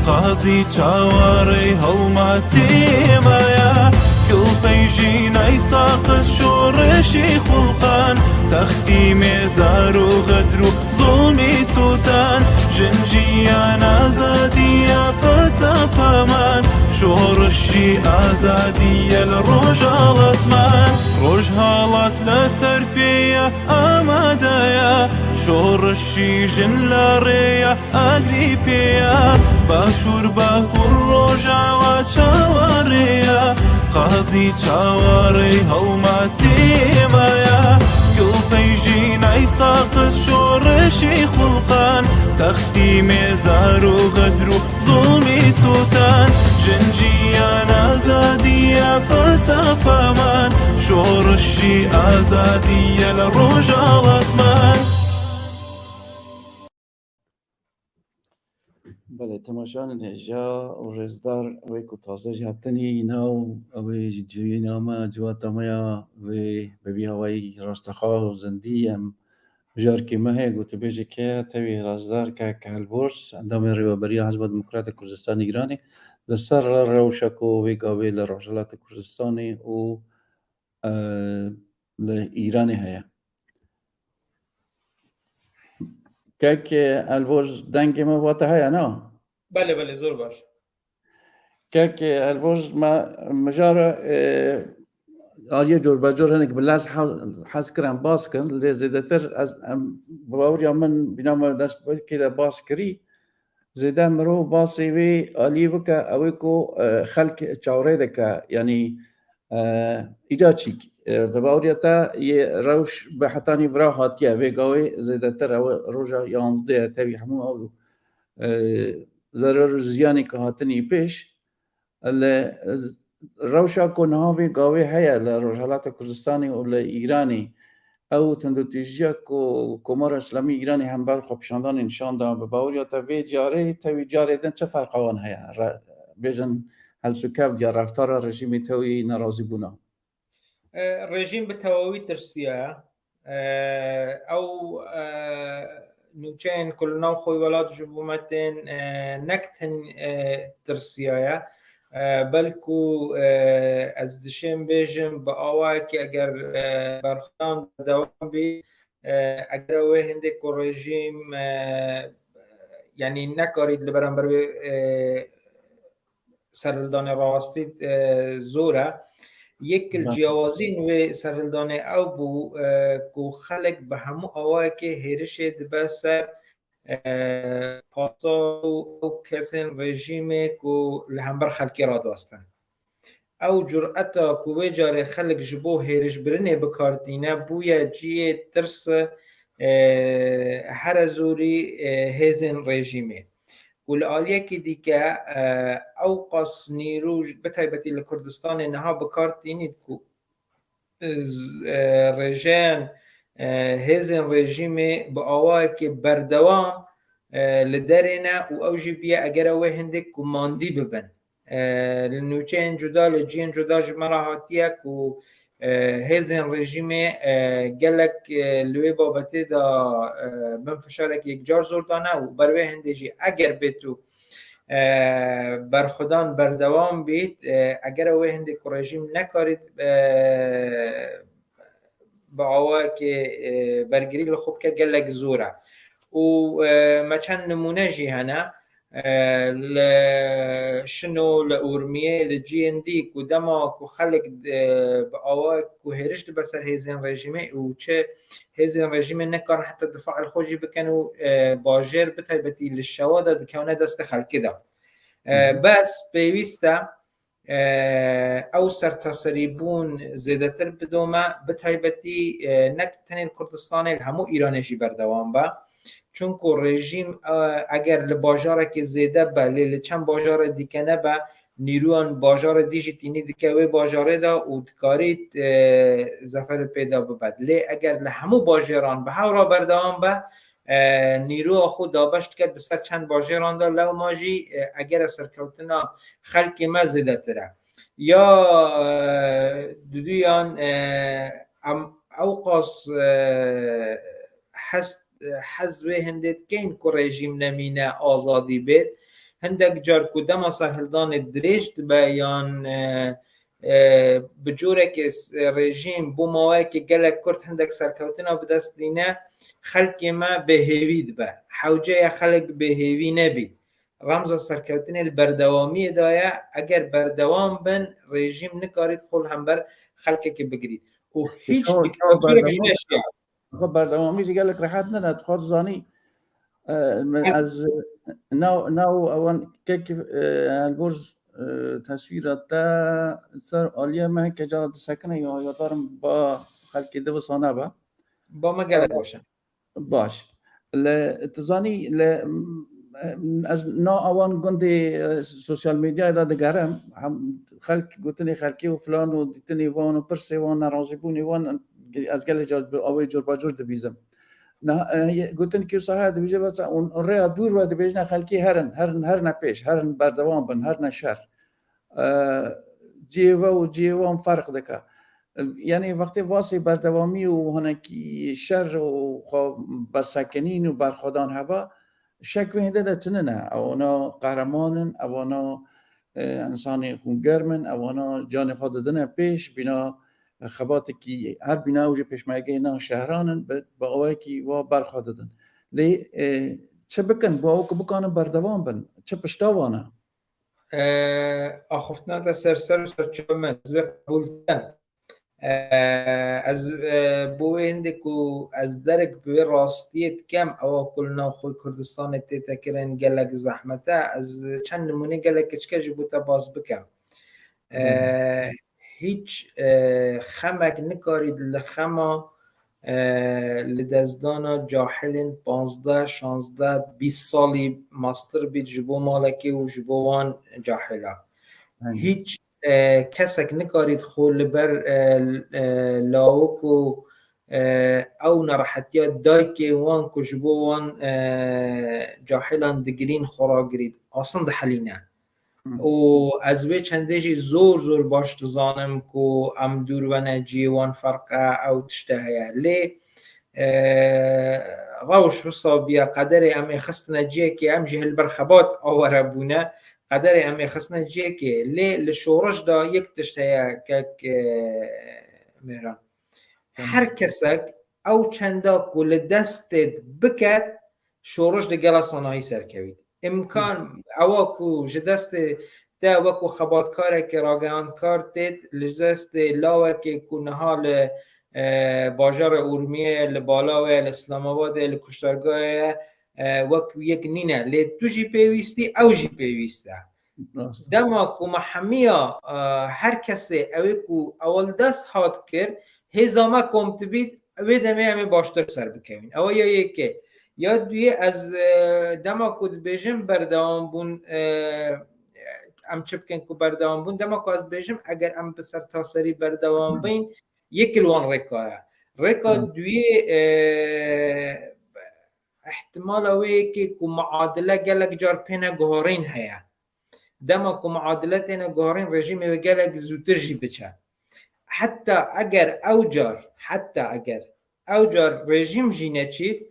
قازی چاوەڕێی هەڵماتێمەیە گڵپەی ژینای ساقس شۆڕشی خوڵقان تەختی مێزار و غەدر و زوڵمی سووتان ژنجیان ئازادیە پەسەپەمان شۆڕشی ئازادیە لە ڕۆژاڵەتمان ڕۆژ هاڵات لەسەر پێیە ئامادەیە شۆڕشی ژن لە ڕێیە ئاگری پێیە باشوور باکوور ڕۆژاوە چاوەڕێیە قازی چاوەڕێی هەڵماتێمەیە گڵپەی ژینای ساقس شۆڕشی خوڵقان تەختی مێزار و غەدر و زوڵمی سووتان ژنجیان ئازادیە پەسەپەمان شۆڕشی ئازادیە لە ڕۆژاڵەتمان. بله تماشان هجا و رزدار وی کو تازه جاتنی ناو وی جوی نامه جوات مایا وی ببی هوایی راستخواه و زندی ام بجار کی مه گوت بیجی که توی رزدار که کالبورس اندام ریوبری حزب دموکرات کردستان ایرانی لسر روشکو وی قابل لروجلات کردستانی و لإيراني هيا كاك البرج دنگ ما واتا هيا نو بله زور باش. كاك البرج ما مجارة آلية جور بجور هنك باللاز حاس كران باسكن اللي زيدتر از باوريا من بنام داس بس كده باسكري زيدا مرو باسي وي آلية بكا اويكو خلق چاوري دكا يعني ایجاچی بباوریا تا یه روش به حتانی ورا هاتیه و گاوی زیادتر روزا 11 تاوی همون او ضرر زیانی که هاتنی پیش روشا کنها و گاوی هیا لروجالات کردستانی و ایرانی او تندوتیجیا کمار اسلامی ایرانی هم بر خبشاندان نشان دادن بباوریا تا وی جاره تاوی جاره دن چه فرق آن هیا بیشن هل سکف یا رفتار رژیم توی ناراضی بونا رژیم به تواوی ترسیه او نوچین کلنا خوی ولات جبومتن نکتن ترسیه بلکو از دشم بیجم با آوه که اگر برخوان دوام بی اگر اوه هنده که رژیم یعنی نکارید لبران بروی سرلدان راستید زوره یک جوازین و سرلدان او بو کو خلق به همو آوه که هیرش دبسر پاسا و کسین رژیم کو لهمبر خلقی را داستن او جرأتا کو بجار خلق جبو هیرش برنه بکاردینه بویا جیه ترس هر زوری هزین رژیمه والآلية كديكا أوقص نيروج بتايبتي لكردستان إنها بكارتيني بكو رجان هزن رژیم بآواك بردوام لدرنا وأوجي بيا أجرا وهندك كماندي ببن لنوچين جدا لجين جدا جمراهاتيك و هزن رژیم گلک لوی بابته دا منفشارک یک جار زوردانه و بروی هندجی اگر بیتو برخودان بردوام بید اگر اوی هنده که رژیم نکارید با آوه که برگری لخوب که گلک زوره و ما چند نمونه جی هنه شنو لأورمية لجي ان دي كودما كو خلق بأوا كو هرشت بسر هزين رژیمه و چه هزين رژیمه نکارن حتى دفاع الخوجي بكانوا باجر بتايبتي للشوادة بكونه دست خلقه دا بس بيويستا او سرتاسريبون زيادتر بدوما بتايبتي نكتنين كردستاني الهمو ايرانجي بردوان با چون که رژیم اگر لباجاره که زیده با لچند باجاره دیکنه با نیروان باجاره دیجی تینی دیکه وی باجاره دا و دکارید زفر پیدا ببد لی اگر لهمو باجران به هورا بردوان با نیرو خود دابشت کرد بسر چند باجران دا لو ماجی اگر سرکوتنا خلق ما زیده تره یا دودویان اوقاس حزب هندت کین که رژیم نمینه آزادی بید هندک جار کدام سرهلدان درشت بیان بجوره که رژیم بو موای که گلک کرد هندک سرکوتنا بدست دینه خلق ما بهوید با حوجه خلق بهوی نبید رمز سرکوتن البردوامی دایا اگر بردوام بن رژیم نکارید خل هم بر خلقه که بگرید و هیچ دیکتاتوری نشید خب بردوامی جی گلک راحت نداد خود زانی از ناو اوان که البرز تصویرات سر آلیه مه که جا سکنه یا یادارم با خلقی دو سانه با ما گلک باشن باش تزانی از نا اوان گنده سوشال میدیا دا دگرم هم خلق گوتنی خلقی و فلان و دیتنی وان و پرسی وان نرازی بونی وان از گل جا آوی جور با جور دبیزم نه گوتن که صحت بیشه بس اون ریا دور و بیشتر خلکی هر نپیش هر بردوام بن هر نشر جیوا فرق دکه یعنی وقتی واسه بردوامی و هنکی شر و بسکنین و برخودان هوا شک وحده ده تننه اونا قهرمانن اونا انسان خونگرمن اونا جان خود دادن پیش بینا خباتی که هر بینا وجه پیش مگه اینا شهرانن با اوه که و برخود دادن لی چه بکن با او که بکنن بردوام بن چه پشتاوانه آخفتنا تا سر چومن زبه قبولتن از بوی هندکو از درک به راستیت کم او کلنا خوی کردستان تیتا کرن گلک زحمته از چند نمونه گلک کچکش بوتا باز بکم هیچ خمک نکارید لخما لدزدانا جاهلین 15 16 20 سالی ماستر بید جبو مالکی و جبوان جاهلا هیچ کسک نکارید خول بر لاوک و او نراحتیا دای که وان کجبو وان جاهلان دگرین خورا گرید اصلا ده حلینه و از وی چندهجی زور باش تزانم که ام دور و نجی وان فرقه او تشتهیه لی روش حسابیه قدر ام خست نجیه که ام جهل برخبات آوره بونه قدر ام خصنا جيكي لي لشورش دا یک تشتهي كك مهران هر کسک او چندا کل دستت بکد شورش دا گلا صناعی سرکوید امکان اواکو جدست دا وکو خباتکاره که راگان کارتید لجدست لاوه که کنها باجار اورمیه لبالاوه لاسلام آباد لکشترگاه وکو یک نینه لی تو جی پیویستی او جی پیویسته دما که محمیا هر کسی اوی که اول دست هات کرد هزامه کمت بید اوی دمه همه باشتر سر بکنین او یا یکی یا دوی از دما که بیجم بردوان بون ام چه بکن که بردوان بون دما که از بیجم اگر ام بسر تاثری بردوان بین یک لوان رکا دوی احتمال اوی که معادله گلک جار پینه گوهرین هیا دما که معادلت اینا گوهرین رژیم و گلک زودتر جی بچه حتی اگر اوجار رژیم جی نچید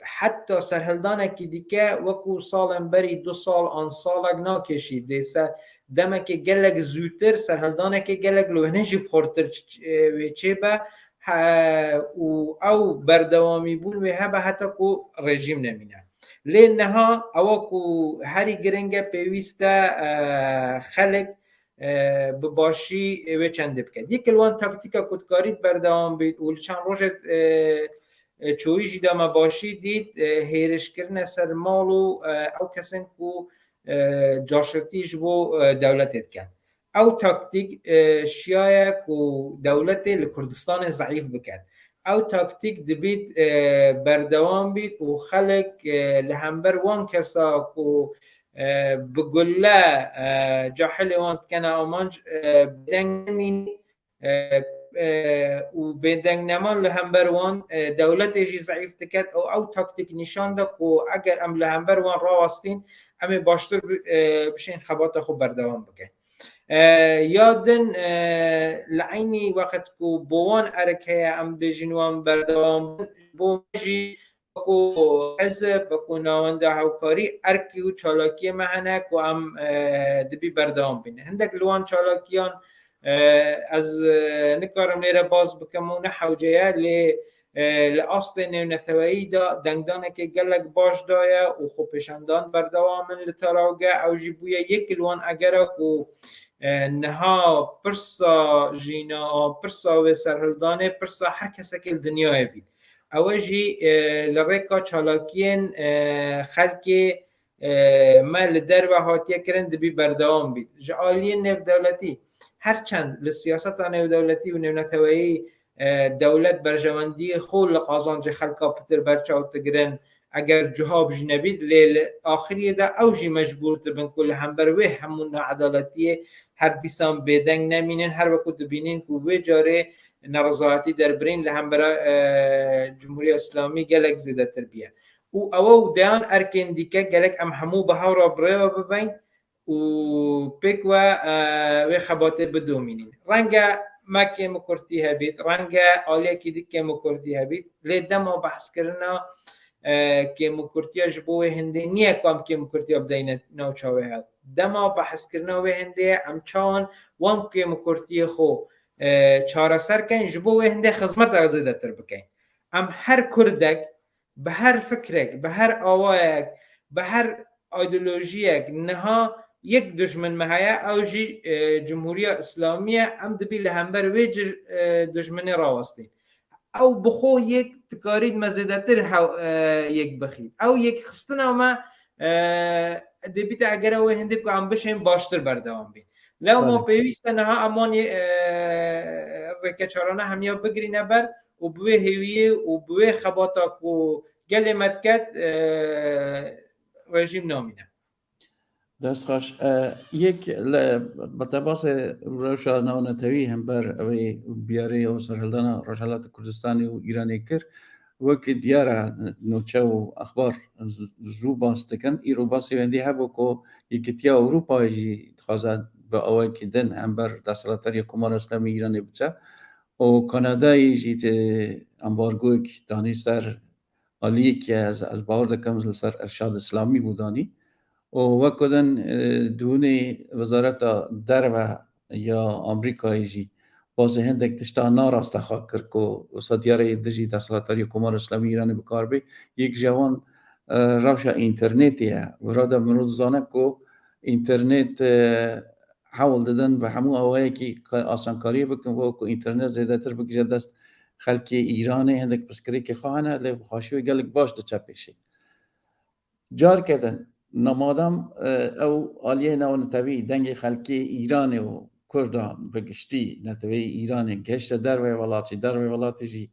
حتی سرهلدانه که دیگه وکو سالم بری 2 سال آن سالک ناکشید دیسه دما که گلک زودتر سرهلدانه که گلک لوهنه جی بخورتر چه به او بردوامی بون و هبه حتی که رژیم نمینه لین نها او که هری گرنگه پیوسته خلق بباشی و چنده بکد یک الوان تاکتیکا کدکاریت بردوام بید و چند روشت چوی جیده ما باشی دید هیرش کرنه سر مالو او کسن که جاشتیش بو دولتت کن او تاکتیک شیعه که دولت لکردستان ضعیف بکد او تاکتیک دبید بردوام بید و خلق لهمبر وان کسا که بگله جاحل وان کنه آمانج بدنگ نمین و بدنگ نمان لهمبر وان دولت ایجی ضعیف تکد او تاکتیک نشان ده که اگر ام لهمبر وان را واستین امی باشتر بشین خبات خوب بردوام بکن یادن لعینی وقت که بوان ارکه ام بجنوان بردوام بوجی بکو حزب بکو ناونده هاوکاری ارکی و چالاکی مهنه که ام دبی بردوام بینه هندک لوان چالاکیان از نکارم لیره باز بکمونه حوجه لأصل نثوایی دا دنگدانه که گلک باش دایه و خوب پیشندان بردوامن لطراوگه او جیبویه یک لوان اگره که نها پرسا جینا پرسا و سرهلدانه پرسا هر کسی که دنیای بید اوجی لرکا چالاکین خلکی مال در و هاتیه کرن دبی بردوام بید جعالی نف دولتی هرچند لسیاست نف دولتی و نف نتوایی دولت برجواندی خول لقازانج خلقا پتر برچاو تگرن اگر جهاب جنبید لیل آخری دا اوجی مجبور تبن کل هم بروه همون عدالتیه هر دیسان بدنگ نمینن هر وقت بینین که وی جاره نارضایتی در برین لهم برای جمهوری اسلامی گلک زیده تربیه او دیان ارکن دیکه گلک ام همو به هورا برای ببین و پیک و خباته بدومینین رنگا مکه مکرتی هبید رنگا آلیا کی دیکه مکرتی هبید لیدم ما بحث کرنا که مکرتیا جبوه هنده نیه کام که مکرتیا بدین نوچاوه هد دما بحث کرنا و هنده امچان وام که مکرتی خو چاره سر کن جبوه هنده خدمت ازیده تر بکن ام هر کردک به هر فکرک به هر آوایک به هر ایدئولوژیک نها یک دشمن مهیا او جی جمهوری اسلامی ام دبی لهمبر و دشمنی راوستین او بخو یک تکارید مزیدتر یک بخید او یک خستنا ما دبیت اگر او هنده که ام بشیم باشتر بردوام بین لو ما پیوسته نها امان رکچارانه همیا بگری نبر و بوه هویه و بوه خباتا کو گل مدکت رژیم نامینه دست خوش یک بطباس روشا نتوی هم بر اوی بیاری و سرهلدانا روشالات کردستانی و ایرانی کر وکی دیاره نوچه و اخبار زو باستکن ای رو باسی وندی هبو که یکیتیا اروپا جی خوازد به اوی که دن هم بر دستالاتر کمار اسلامی ایرانی بچه و کانادایی جیت امبارگوی که دانی سر آلیه که از باور دکم سر ارشاد اسلامی بودانی و وکدن دونه وزارت درو یا آمریکایی جی باز هندک تشتا ناراست خواهد کرد که صدیاره دجی دستالاتاری کمار اسلامی ایرانی بکار بی یک جوان روش اینترنتیه و رادا منو زانه که اینترنت حول دادن به همون آوایی که آسانکاری بکن و که اینترنت زیده تر بکشه دست خلکی ایرانی هندک پسکری که خواهنه لی بخواشی و گلک باش ده چپیشی جار کردن نمادم او آلیه نو نتوی دنگ خلکی ایرانی و کردان بگشتی نتوی ایرانی گشت دروی ولاتی جی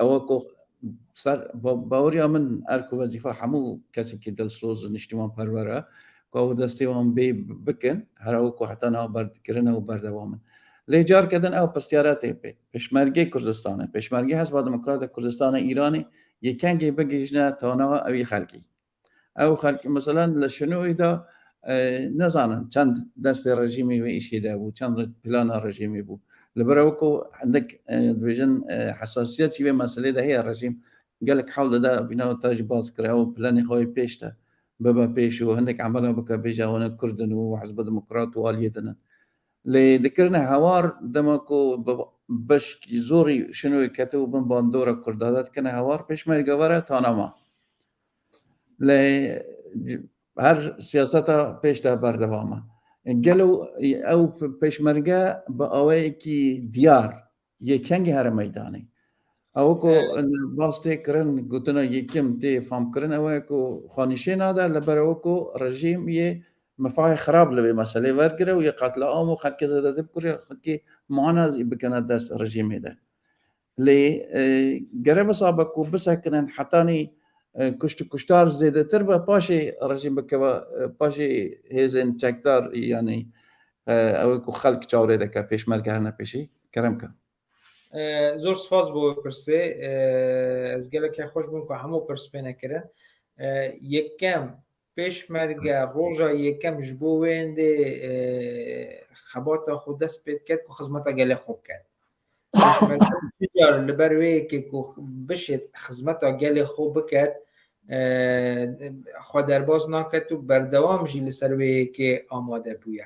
او که سر باوریا من ارکو وظیفه همو کسی که دلسوز نشتیمان پروره که او دستی وان بی بکن هر او که حتی نو برد کرن او بردوامن لی جار کردن او پشتیاراتی پشمرگی کردستانه پشمرگی حزب دموکرات کردستان ایرانی یکنگی بگیجنه تانوا اوی خلکی او خلق مثلا لشنوی دا نزانن چند دست رژیمی و ایشی دا بود چند پلان رژیمی بود لبراو که عندك دویژن حساسیتی به مسئله ده هی رژیم قالك حول دا بناو تاج باز کرده او پلانی خواه پیش ده بابا پیش و عندك عملا بکا بیجاوان کردن و حزب دموکرات و آلیتن لی ذكرنا هوار دمكو بشكي زوري شنو كتبوا من باندورا كردادات كان هوار پیش مرگواره تانما لی هر سیاستا پیش ده بردوامه گلو او پیشمرگه با اوی کی دیار یکنگی هر میدانی او کو واسطه کرن گوتنا یکم تی فهم کرن اوی کو خانیشه ناده لبر او کو رژیم یه مفاهی خراب لبه مسئله ورگره و یه قتل عام و خلک زده بکره خلکی معانا بکنه دست رژیم ده لی گره صابه کو بسکنن حتانی کشتار زیاده تر به پاشی رژیم بکه پاشی هیزن چکدار یعنی او کو خلق چاوره ده که پیش مرگه نپیشی کرم که زور سپاس بو پرسه از گله که خوش بون که همو پرس پینه کرن یکم پیش مرگه روژا یکم جبو وینده خباتا خود دست پید کرد که خزمتا گله خوب کرد پیش مرگه تجار لبروی که بشید خزمتا گله خوب بکرد خود درباز ناکد و بردوام جی لسروی که آماده بویا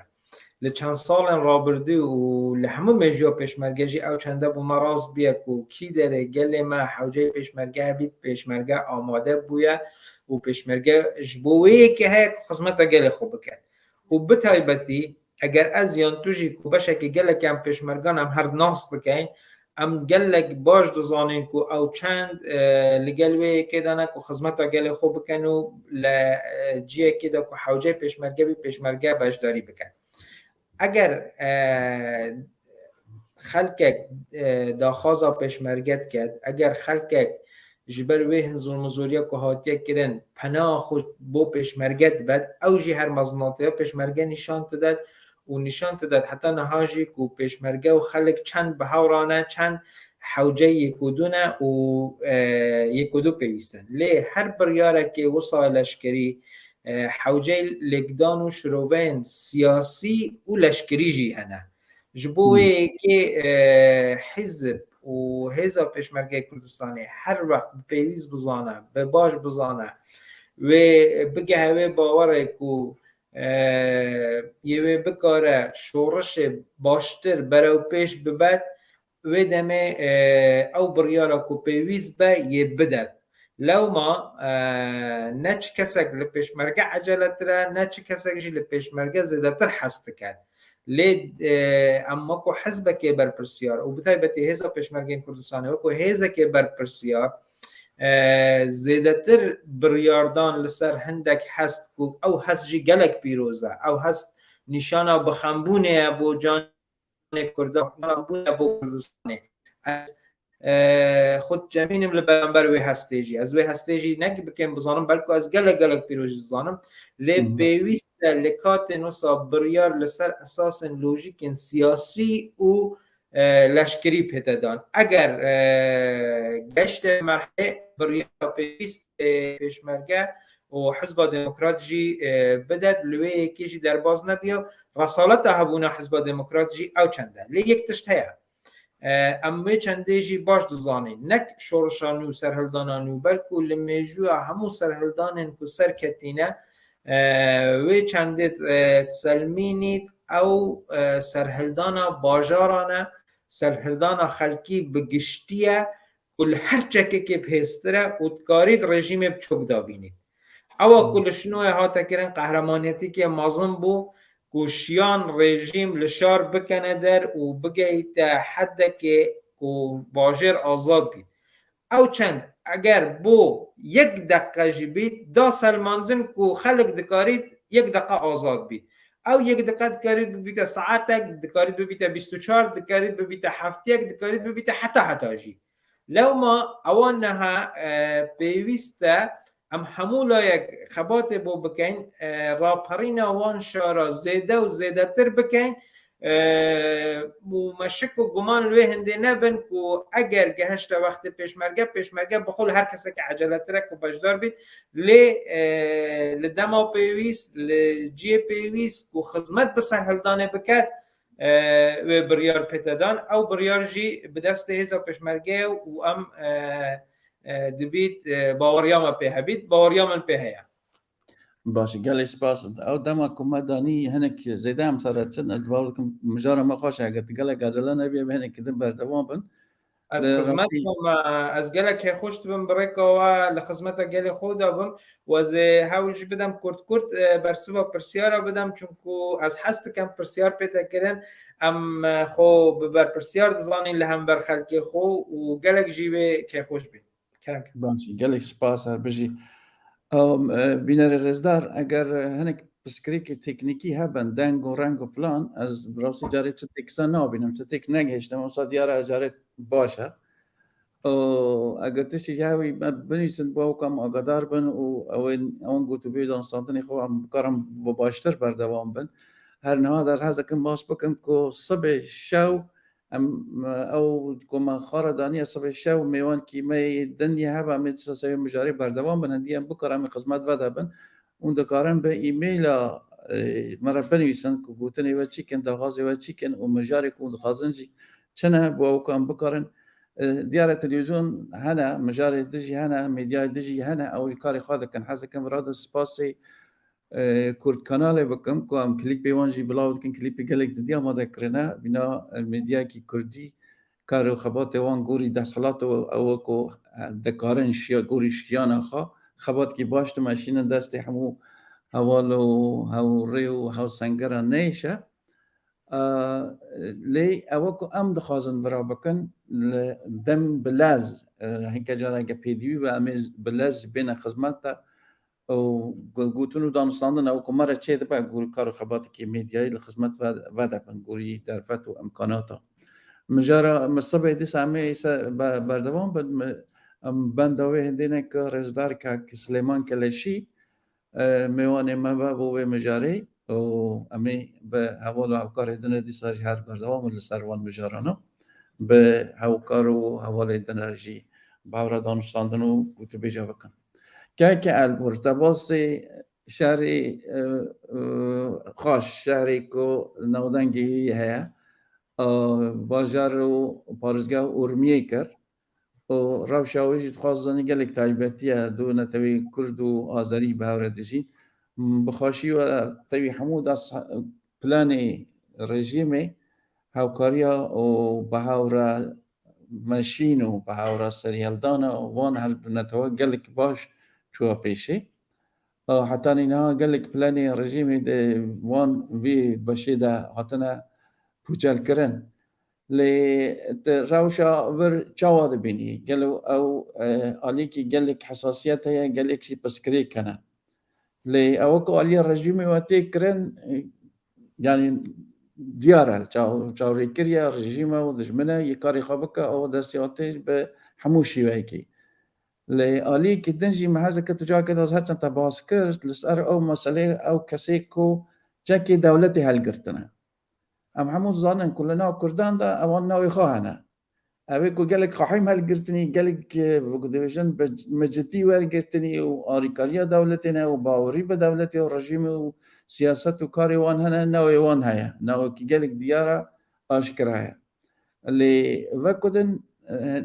لچند سال رابرده و لحمو مجیو پیشمرگه جی او چنده بو مراز بیا که کی داره گل ما حوجه پیشمرگه بید پیشمرگه آماده بویا و پیشمرگه جبوی که های خزمتا گل خوب بکرد و بطایبتی اگر از یان توجی که بشه که گل کم پیشمرگان هم هر ناس بکن ام گلک باش دزانین کو او چند لگلوی که دانه کو خدمت گل خوب بکن و لجیه که دا کو حوجه پیشمرگه بی پیشمرگه باشداری بکن اگر خلک داخازا پیشمرگت کرد اگر خلک جبر وی ظلم زوریا کو هاتیه کرن پناه خود بو پیشمرگت بد او جی هر مزناطه پیشمرگه نشان داد و نشان داد حتی نهاجی کو پیشمرگه و خلق چند به هورانه چند حوجه یک و دونه و یک و دو پیوستن لی هر بریاره که وصل لشکری حوجه لگدان و شروبین سیاسی و لشکری جی هنه جبوه که حزب و حزب پیشمرگه کردستانی هر وقت پیویز بزانه به باش بزانه و بگه هوه باوره که یه بکاره شورش باشتر برای پیش ببد و دمه او بریاره که پیویز به یه بدد لو ما نچ کسک لپیشمرگه عجلت را نچ کسک جی لپیشمرگه زیده تر حست کرد لید اما که حزب که بر پرسیار و بتای بتی حزب پیشمرگه کردستانه و که حزب که بر پرسیار زیده تر بریاردان لسر هندک هست که او هست جی گلک پیروزه او هست نشانه بخنبونه بو جان کردان بخنبونه بو کردستانه خود جمینم لبرانبر وی هستیجی از وی هستیجی نگی بکن بزانم بلکه از گلک پیروزی زانم لی بیویست لکات نوسا بریار لسر اساس لوژیک سیاسی و لشکری پیتدان اگر گشت مرحله بریار بیویست پیشمرگه و حزب دموکرات جی بدد لوی یکی جی در باز نبیو رسالت هبونه حزب دموکرات جی او چنده لی یک تشت هیا اما چنده جی باش دزانه نک شورشانی و سرهلدانانی و بلکو لمیجو همو سرهلدانین که سر کتینه و چنده سلمینید او سرهلدانا باجارانه سرهلدانا خلکی بگشتیه کل هر چکه که پیستره اتکارید رژیم بچوک دابینید او کلشنوه ها تکرن قهرمانیتی که مازم بو کوشیان رژیم لشار بکنه در و بگه تا حد که باجر آزاد بید او چند اگر بو یک دقیقه جبید دا سلماندن که خلق دکارید یک دقیقه آزاد بید او یک دقیقه دکارید ببیت ساعتک دکارید ببیت 24 دکارید ببیت هفتیک دکارید ببیت حتی جی لو ما اوانها پیوسته ام همو لایک خبات بو بکن راپرین وان شارا زیده و زیده تر بکن مشک و گمان لوی هنده نبن که اگر گهشت وقت پیشمرگه بخول هر کسی که عجلت رک و بجدار بید لدما پیویست لجی پیویست که خدمت بسن هلدانه بکد و بریار پیتدان او بریار جی بدست هزا پیشمرگه و ام دبیت باوریام په هبیت باوریام په هيا باشه گلی سپاس او دما کومه دانی هنک زیده هم سرتن از باورکم مجاره ما خوش اگه گله گازله نبی به هنک دم بردوام بن از خدمتكم از گله خوشت بم برکا و لخدمت گله خود بم و از هاوج بدم کرد برسوا پرسیارا بدم چونکو از هست کم پرسیار پیدا کردن ام خو بر پرسیار زانین لهم بر خلق خو و گله جیبه که خوش بید باشه گلی سپاس هر بجی بینر رزدار اگر هنک بسکری که تکنیکی هبن دنگ و رنگ و فلان از راستی جاری چه تکسا نابینم چه تکس نگهشتم اصلا دیاره جاری باشه اگر تشی جاوی بنویسن با کم آگادار بن و اون گوتو بیز آنستانتنی خو هم بکارم باشتر بردوام بن هر نها در هزا کم باش بکم که صبح شو او كما خاردانية صبح الشو ميوان كي ما دنيا هبا متسا سوي مجاري بردوام بنديان بكرة من خدمات ودا بن وندكارن بإيميلا مرة بنويسن كوتني واتشيكن دغازي واتشيكن ومجاري كون خازنجي شنها بوكان بكرن ديار التلفزيون هنا مجاري دجي هنا ميديا دجي هنا او الكاري خاذا كان حاسه كم راد سباسي كورد كانال بكم كم كليب بيوانجي بلاود كن كليب جالك جديا ما ذكرنا بنا الميديا كي كردي كارو خبات وان غوري دستحلات او كو دكارن شيا غوري شيانا خبات كي باش ماشين دست همو حوالو هاو ريو هاو سنگرا نيشا لي او كو ام دخازن برا بكن دم بلاز هيك جارا كبيدي وامز بلاز بين خدمات او قلتونو دانستاندن او كمرة چه دبا قول كارو خباتك ميدياي لخدمت ودا بنقولي تعرفت وامكاناتها مجارة مصبح دي سامي بردوان بندوه هندينه که رزدار که سليمان کلشي ميواني ما بابو مجاري و امی به حوال و هاوکار دن دیسا جی هر بردوام لسروان مجارانا به هاوکار و حوال دن جی باورا دانشتاندن و گوت بیجا بکن که البرتباس شهری خاش شهری که نودنگی هیا بازار و پارزگاه اورمیه کرد و روشاویش خواستنی گلک تایبتیه دو نتوی کرد و آذری بهورتشی بخاشی و توی حمود از پلان رژیمه هاوکاریا و بهورا ماشین و بهورا سریالدان و وان هر نتوی گلک باش چوا پیشه حتی اینها گلک پلان رژیمه ده وان وی بشه ده حتنا پوچال کرن لی روشا ور چاواد بینی گلو او علی کی گلک حساسیت هیا گلک شی پسکری کنه لی او کو علی رژیمی و تکرن یعنی دیاره چاو ریکریا رژیم و دشمنه یکاری خوابک او دستیاتش به حموشی وایکی لی علی کی دنجی محازه که تجا که از هاتن تباس کرد لسر او مسئله او کسی کو چکی دولتی حل گرتنه ام همون زانن كلنا كردان دا اوان ناوي خواهنا اوه گلک خواهیم هل گرتنی گلک بگودوشن مجدی ور گرتنی و آریکاریا دولتنا و باوری به دولتی و رژیم و سیاست و کاری وان هنه ناوی وان هیا ناوی که گلک دیاره آشکرایا اللي وکدن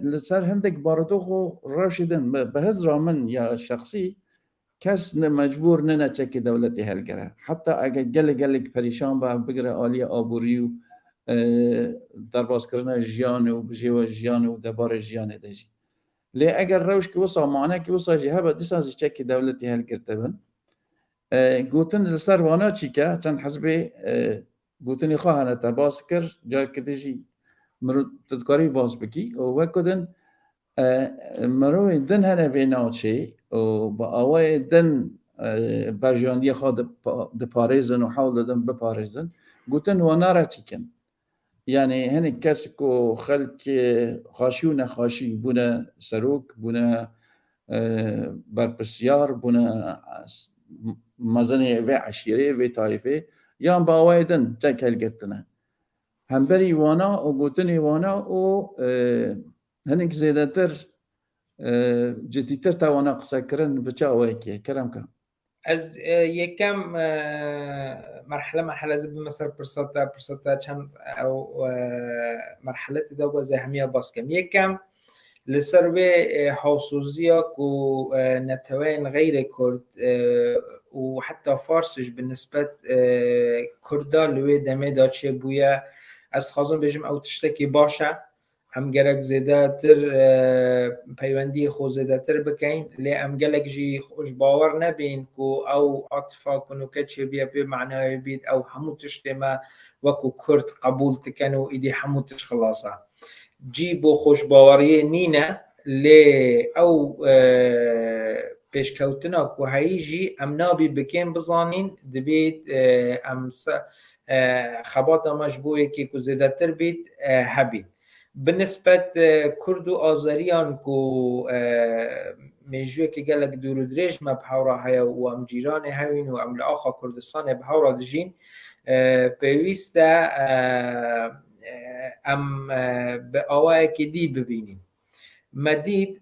لسر هندک باردوخو راشدن به هزر من یا شخصی کس مجبور نه چکی دولتی هل گره حتی اگر گلک پریشان با بگره آلی آبوری و درباز کردن جیان و بجیو جیان و دبار جیان دجی لی اگر روش که وصا معنی که وصا جی هبه دیسازی چکی دولتی هل گرته بن گوتن لسر وانا چی که چند حسبه گوتنی خواهنه تباس کر جا که دیجی مرو تدکاری باز بکی و وکدن مروی دن هنه ویناو چی و با آوای دن برجاندی خواه ده پاریزن و حول دن بپاریزن گوتن وانا را چیکن یعنی هنه کسی که خلق خاشی و نخاشی بونه سروک بونه برپسیار بونه مزنی و عشیره و طایفه یا با آوای دن چک هل گرتنه هم بری وانا و گوتنی وانا و هنه که زیده تر جدیتر توانا قصه کرن بچه آوه که کرم کن از یکم مرحله زب مثلا پرساتا چند او مرحله دا باز همیه باز کم یکم لسر به حوصوزیا کو نتوین غیر کرد و حتی فارسش بالنسبه کردا لوی دمه دا چه بویا از خازم بجم او تشتکی باشه هم گرک زیده تر پیوندی خو زیده تر بکین لی هم گلک جی خوش باور نبین کو او عطفا کنو که چه بیا به معنای بید او همو تشتی ما وکو کرد قبول تکنو ایدی همو تش خلاصه جی بو خوش باوریه نینه لی او پیشکوتنا کو هایی جی ام نابی بکین بزانین دبید ام خبات مجبوعه که کو زیده تر بید هبید بالنسبة كرد وآذريان كو ميجوه كي قالك دورو دريج ما بحورا هيا وام جيراني هاوين وام لآخا كردستان بحورا دجين بيويستا ام بأوايا كدي ببينين مديد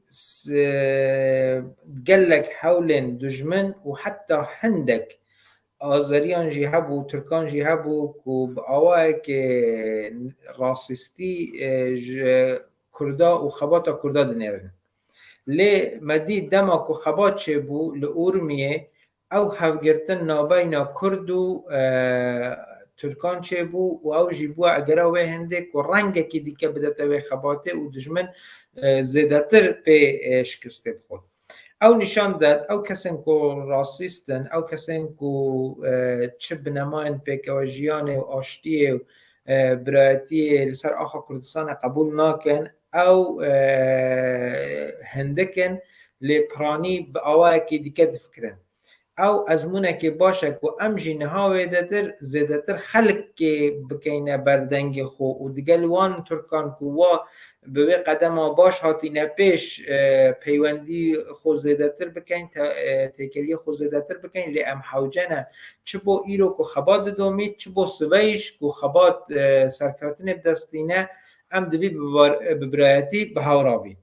قالك حولين دجمن وحتى هندك آذریان جی هبو ترکان جی هبو کو بآوای که راسisتی کردا و خباتا کردا دنیرن لی مدی دما کو خبات چه بو لورمیه او هفگرتن نابینا کرد و ترکان چه بو و او جی بو اگر او هنده کو رنگ که دیگه بدته و خباته و دشمن زیدتر به شکسته بخود او نشان داد او کسیم کو راسیستن او کسیم کو چه بنماین پیکواجیان و آشتی و برایتی لسر آخا کردستان قبول ناکن او هندکن لپرانی به آوائی که دیگه فکرن او ازمونه که باشه که ام جی نهاوی دتر زیدتر خلق که بکینه بردنگ خو و دیگه لوان ترکان که وا به قدم باش هاتینه پیش پیوندی خو زیدتر بکین تکلی خو زیدتر بکین لی ام حوجنه چه با ایرو که خباد دومید چه با سویش که خباد سرکاتن بدستینه ام دبی ببرایتی به هورابی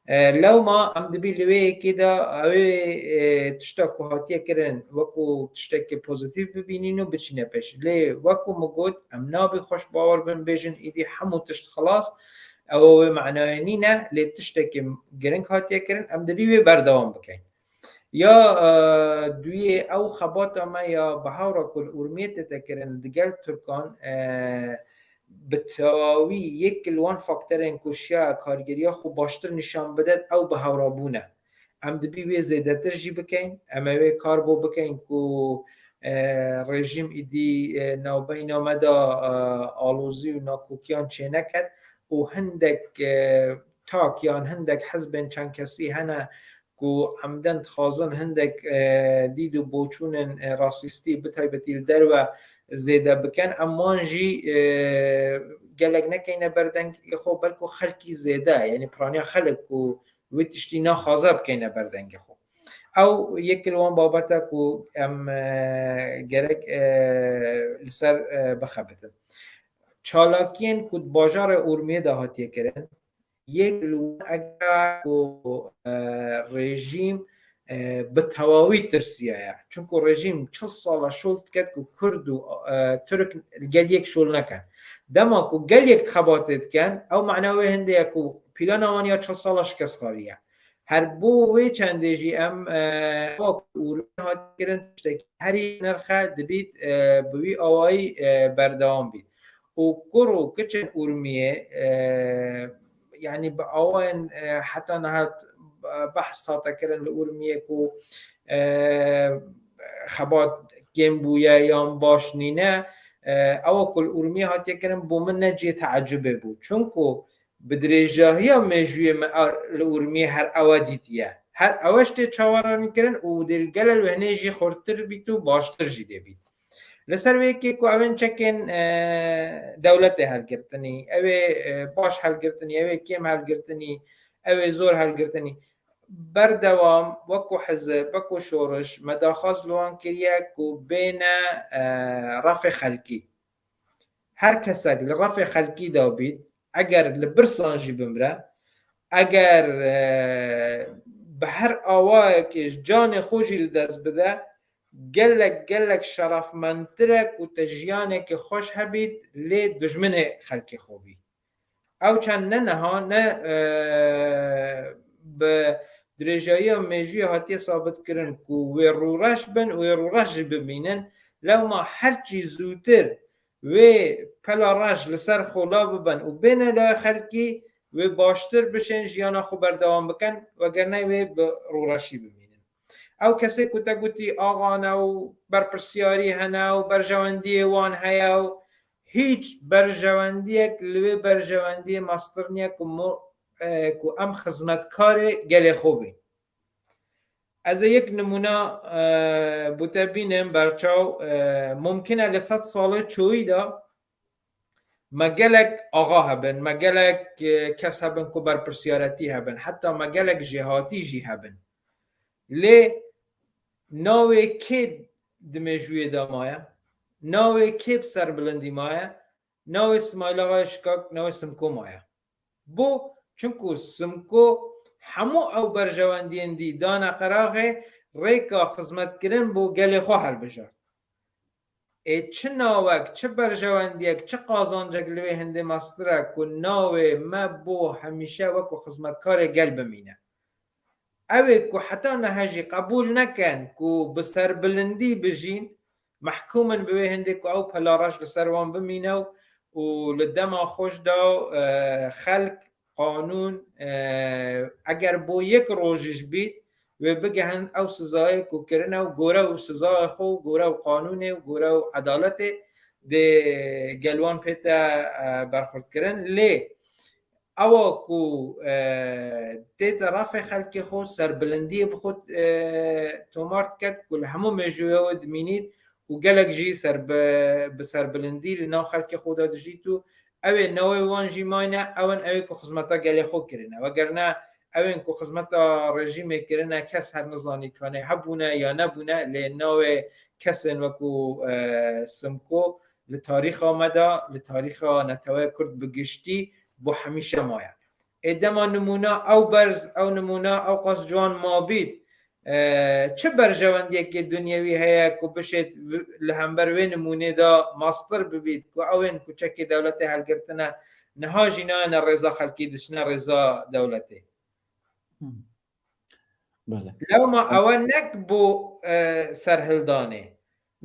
لو ما ام دبی لوی کدا اوی تشتا که هاتیه کرن وکو تشتا که پوزیتیو ببینین و بچینه پیش لی وکو مگود ام نابی خوش باور بن بیجن ایدی همو تشت خلاص او معنای نینه لی تشتا که گرنگ هاتیه کرن ام دبی بردوام بکن یا دوی او خبات ما یا بهاورا کل ارمیت تکرن دگل ترکان به تواوی یک لوان فاکترین کشیا کارگریه خوب باشتر نشان بده او به هورابونه ام دبی وی زیدتر جی بکن اما وی کار بو بکن که رژیم ایدی نوبین آمده آلوزی و ناکوکیان چه نکد و هندک تاکیان هندک حزبین چند کسی هنه که عمدن خازن هندک دید و بوچون راسیستی بتایبتی در و زیده بکن امان جی گلگ نکنه بردنگ خو بلکو خلکی زیده یعنی پرانیا خلق کو ویتشتی نخوازه بکنه بردنگ خو او یک لوان بابتا کو ام گرک لسر بخبتن چالاکین کود باجار ارمیه دهاتیه کرن یک لوان اگر رژیم به تواوی ترسیه چون که رژیم 40 ساله شلت کرد که کرد و ترک گل یک شل نکن دما که گل یک خباتت کن او معنوی هنده که پیلان آوانیا 40 ساله شکست خواریه هر بو وی چنده جی ام اورمی ها کرن هری نرخه دبید بوی آوائی بردوام بید و کرو کچن اورمیه یعنی با آوائن حتی نهاد بحث تا تکرن لورمیه کو خبات گیم بویا یام باش نینه او کل اورمیه ها تکرن بو من نجی تعجبه بود چون کو بدرجاهی ها مجوی لورمیه هر اوادیتیه هر اوشت چاورانی کرن او دلگل الوهنه جی خورتر بیتو باشتر جیده بید لسر ویکی کو اوین چکن دولت حل گرتنی اوی باش حل گرتنی اوی کم حل گرتنی اوی زور حل گرتنی بردوام وکو حزب وکو شورش مداخاز لوان کریه کو بین رفع خلکی هر کسک لرفع خلکی دا بید اگر لبرسانجی بمره اگر به هر آوائه که جان خوشی لدست بده گلک شرف منترک و تجیانه که خوش هبید لی دجمن خلکی خوبی او چند نه ها نه به درجایی و میجوی هاتی ثابت کرن که وی رورش بن وی رورش ببینن لو ما هر چی زودتر وی پلا رش لسر خولا ببن و بین لای خلکی وی باشتر بشن جیانا خو بردوام بکن وگرنه وی رورشی ببینن او کسی که تا گوتی آغانه و برپرسیاری هنه و برجواندی وان هیا و هیچ برجواندی لوی برجواندی ماستر نیه که ام خدمتکار گل خوبی از یک نمونه بوده بینم برچاو ممکنه لسات ساله چوی دا مگلک آغا هبن مگلک کس هبن که برپرسیارتی هبن حتی مگلک جهاتی جی هبن لی ناوی که دمجوی دا مایا ناوی که بسر بلندی مایا ناوی اسماعیل آقای شکاک ناوی سمکو مایا بو چونکو سمکو همو او برجواندین دی دانا قراغه ریکا خدمت کرن بو گل خو حل بجار چه ناوک چه برجواندیک چه قازانجک لوی هنده ماستره که ناوی ما بو همیشه وکو خدمتکار گل بمینه اوی که حتی نهجی قبول نکن که بسر بلندی بجین محکومن بوی هنده که او پلاراش لسر وان بمینه و لدما خوش دا خلق قانون اگر بو یک روزش بید و بگه هن او سزای که کرنه و گوره و سزای خو گوره و قانونه و گوره و عدالت ده گلوان پیتا برخورد کرن لی ئەوە و دێتە ڕافێ خەلکی خۆ سەربلندی بخۆت تۆمار کرد و لە هەموو مێژوویەوە دمینیت و گەلێکژی بە سەربلندی لە ناو خەلکی خۆدا دژیت و ئەوێ نەوەی وانژی ماینە ئەوەن ئەوەی و خزمەتە گەلێ خۆ کردنە وەگەرنا ئەوێن و خزمەتە ڕێژیمێکردنە کەس هەر نزانی کانێ هەبوونە یا نەبوونە لێ ناوێ کەسێن وەکو سمکۆ لە تاریخ ئامەدا لە تاریخە نەتەوەی کورد بگشتی بۆ هەمیشە مایە ئێدەما نمونە ئەو بەرز ئەو نمونە ئەو قەس جوان مابیت چه بەرژەوەندێکی دنیاوی هەیە و بشێت لە هەمبەر وێ نمونێدا ماستر ببیت و ئەوێن کوچەکی دەوڵەتی هەلگرتنە نەهاژی نایەنە ڕێزا خەلکی دشنە ڕێزا دەوڵەتێ لەومە ئەوە نەک بۆ سەرهەڵدانێ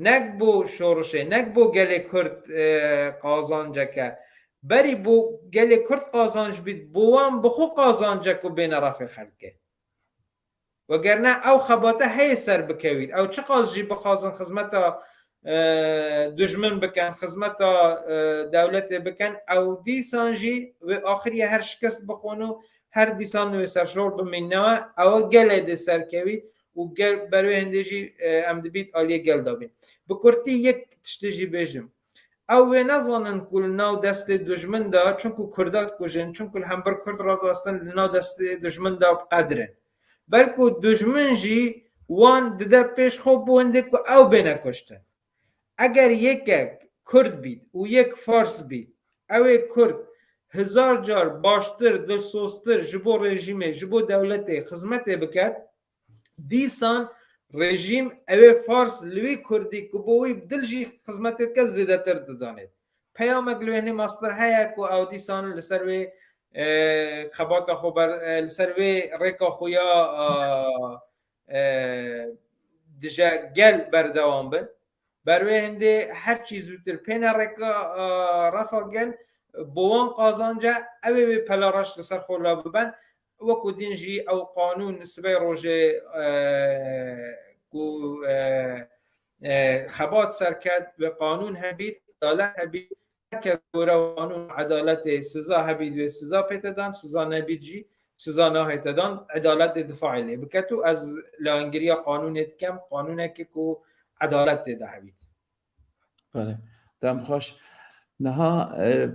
نەک بۆ شۆڕشێ نەک بۆ گەلێ کورد قازانجەکە بەری بۆ گەلێ کورد قازانج بیت بۆوان بخۆ قازانجەک و بێنە ڕافێ خەلکێ وەگەرنا ئەو خەباتە هەیە سەر بکەویت ئەو چ قازژی بخوازن خزمەتە دژمن بکەن خزمەتە دەوڵەتێ بکەن ئەو دیسانژی وێ ئاخریە هەر شکست بخۆن و هەر دیسان وێ سەرشۆڕ بمینەوە ئەوە گەلێ دێ سەرکەویت و بەروێ هەندێژی ئەم دەبیت ئالیە گەلدابین بکورتی یەک تشتێژی بێژم ئەو وێ نەزانن کو لە ناو دەستێ دژمندا چونکو کوردات کوژن چونکو هەمبەر کورد ڕاداستن لە ناو دەستێ دژمندا بقەدرن بەلکو دژمنژی وان ددە پێش خۆ بوەندێک و ئەو بێنە کوشتن ئەگەر یەکێک کورد بیت و یەک فارس بیت ئەوێ کورد هزار جار باشتر دڵسۆزتر ji bo rejimê ji bo dewletê xizmetê biket dîsan rejîm ew ê fars li wî kurdî ku bo wî dil jî xizmetê dike zêdetir didanê peyamek li wênê master heye ku ew dîsan li ser wê xebata xwe li ser wê rêka xwe ya dije gel berdewam bin berwê hindê her çî zûtir pêne rêka refa gel بوان قازانجا اوی وی پلاراش لسر خولا ببن وکو دین جی او قانون سبی روژه خبات سرکت و قانون هبید عدالت هبید که قانون عدالت سزا هبید و سزا پیتدان سزا نبید جی سزا نهیتدان عدالت دفاعی لی بکتو از لانگریا قانونت کم قانونه که کو عدالت ده هبید بله دم خوش نها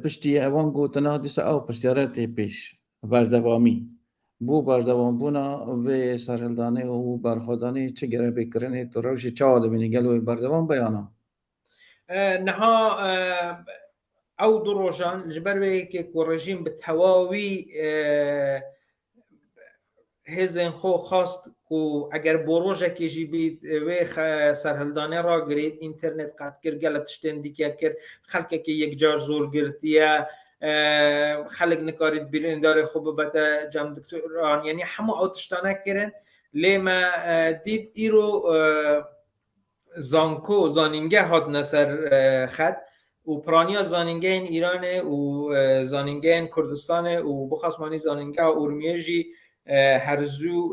پشتی اوان گوتنا دیسا او پشتیارتی پیش بردوامی بو بردوام بونا و سرهلدانه و برخودانه چه گره بکرنه تو روشی چه آدمینی گلوی بردوام بیانا نها او دو روشان جبروی که رژیم به تواوی هزن خو خواست کو اگر بروژه کی جی بیت و سرهلدانه را گرید اینترنت قطع کرد گلت شتندی کرد خلک کی یک جار زور گرتیه خلک نکارید بیرون داره خوب بته جام دکتران یعنی همو اوتشتانه کردن لیما دید ایرو زانکو زانینگه هات نصر خد و پرانیا زانینگه این ایرانه و زانینگه این کردستانه و بخصمانی زانینگه اورمیه جی هرزو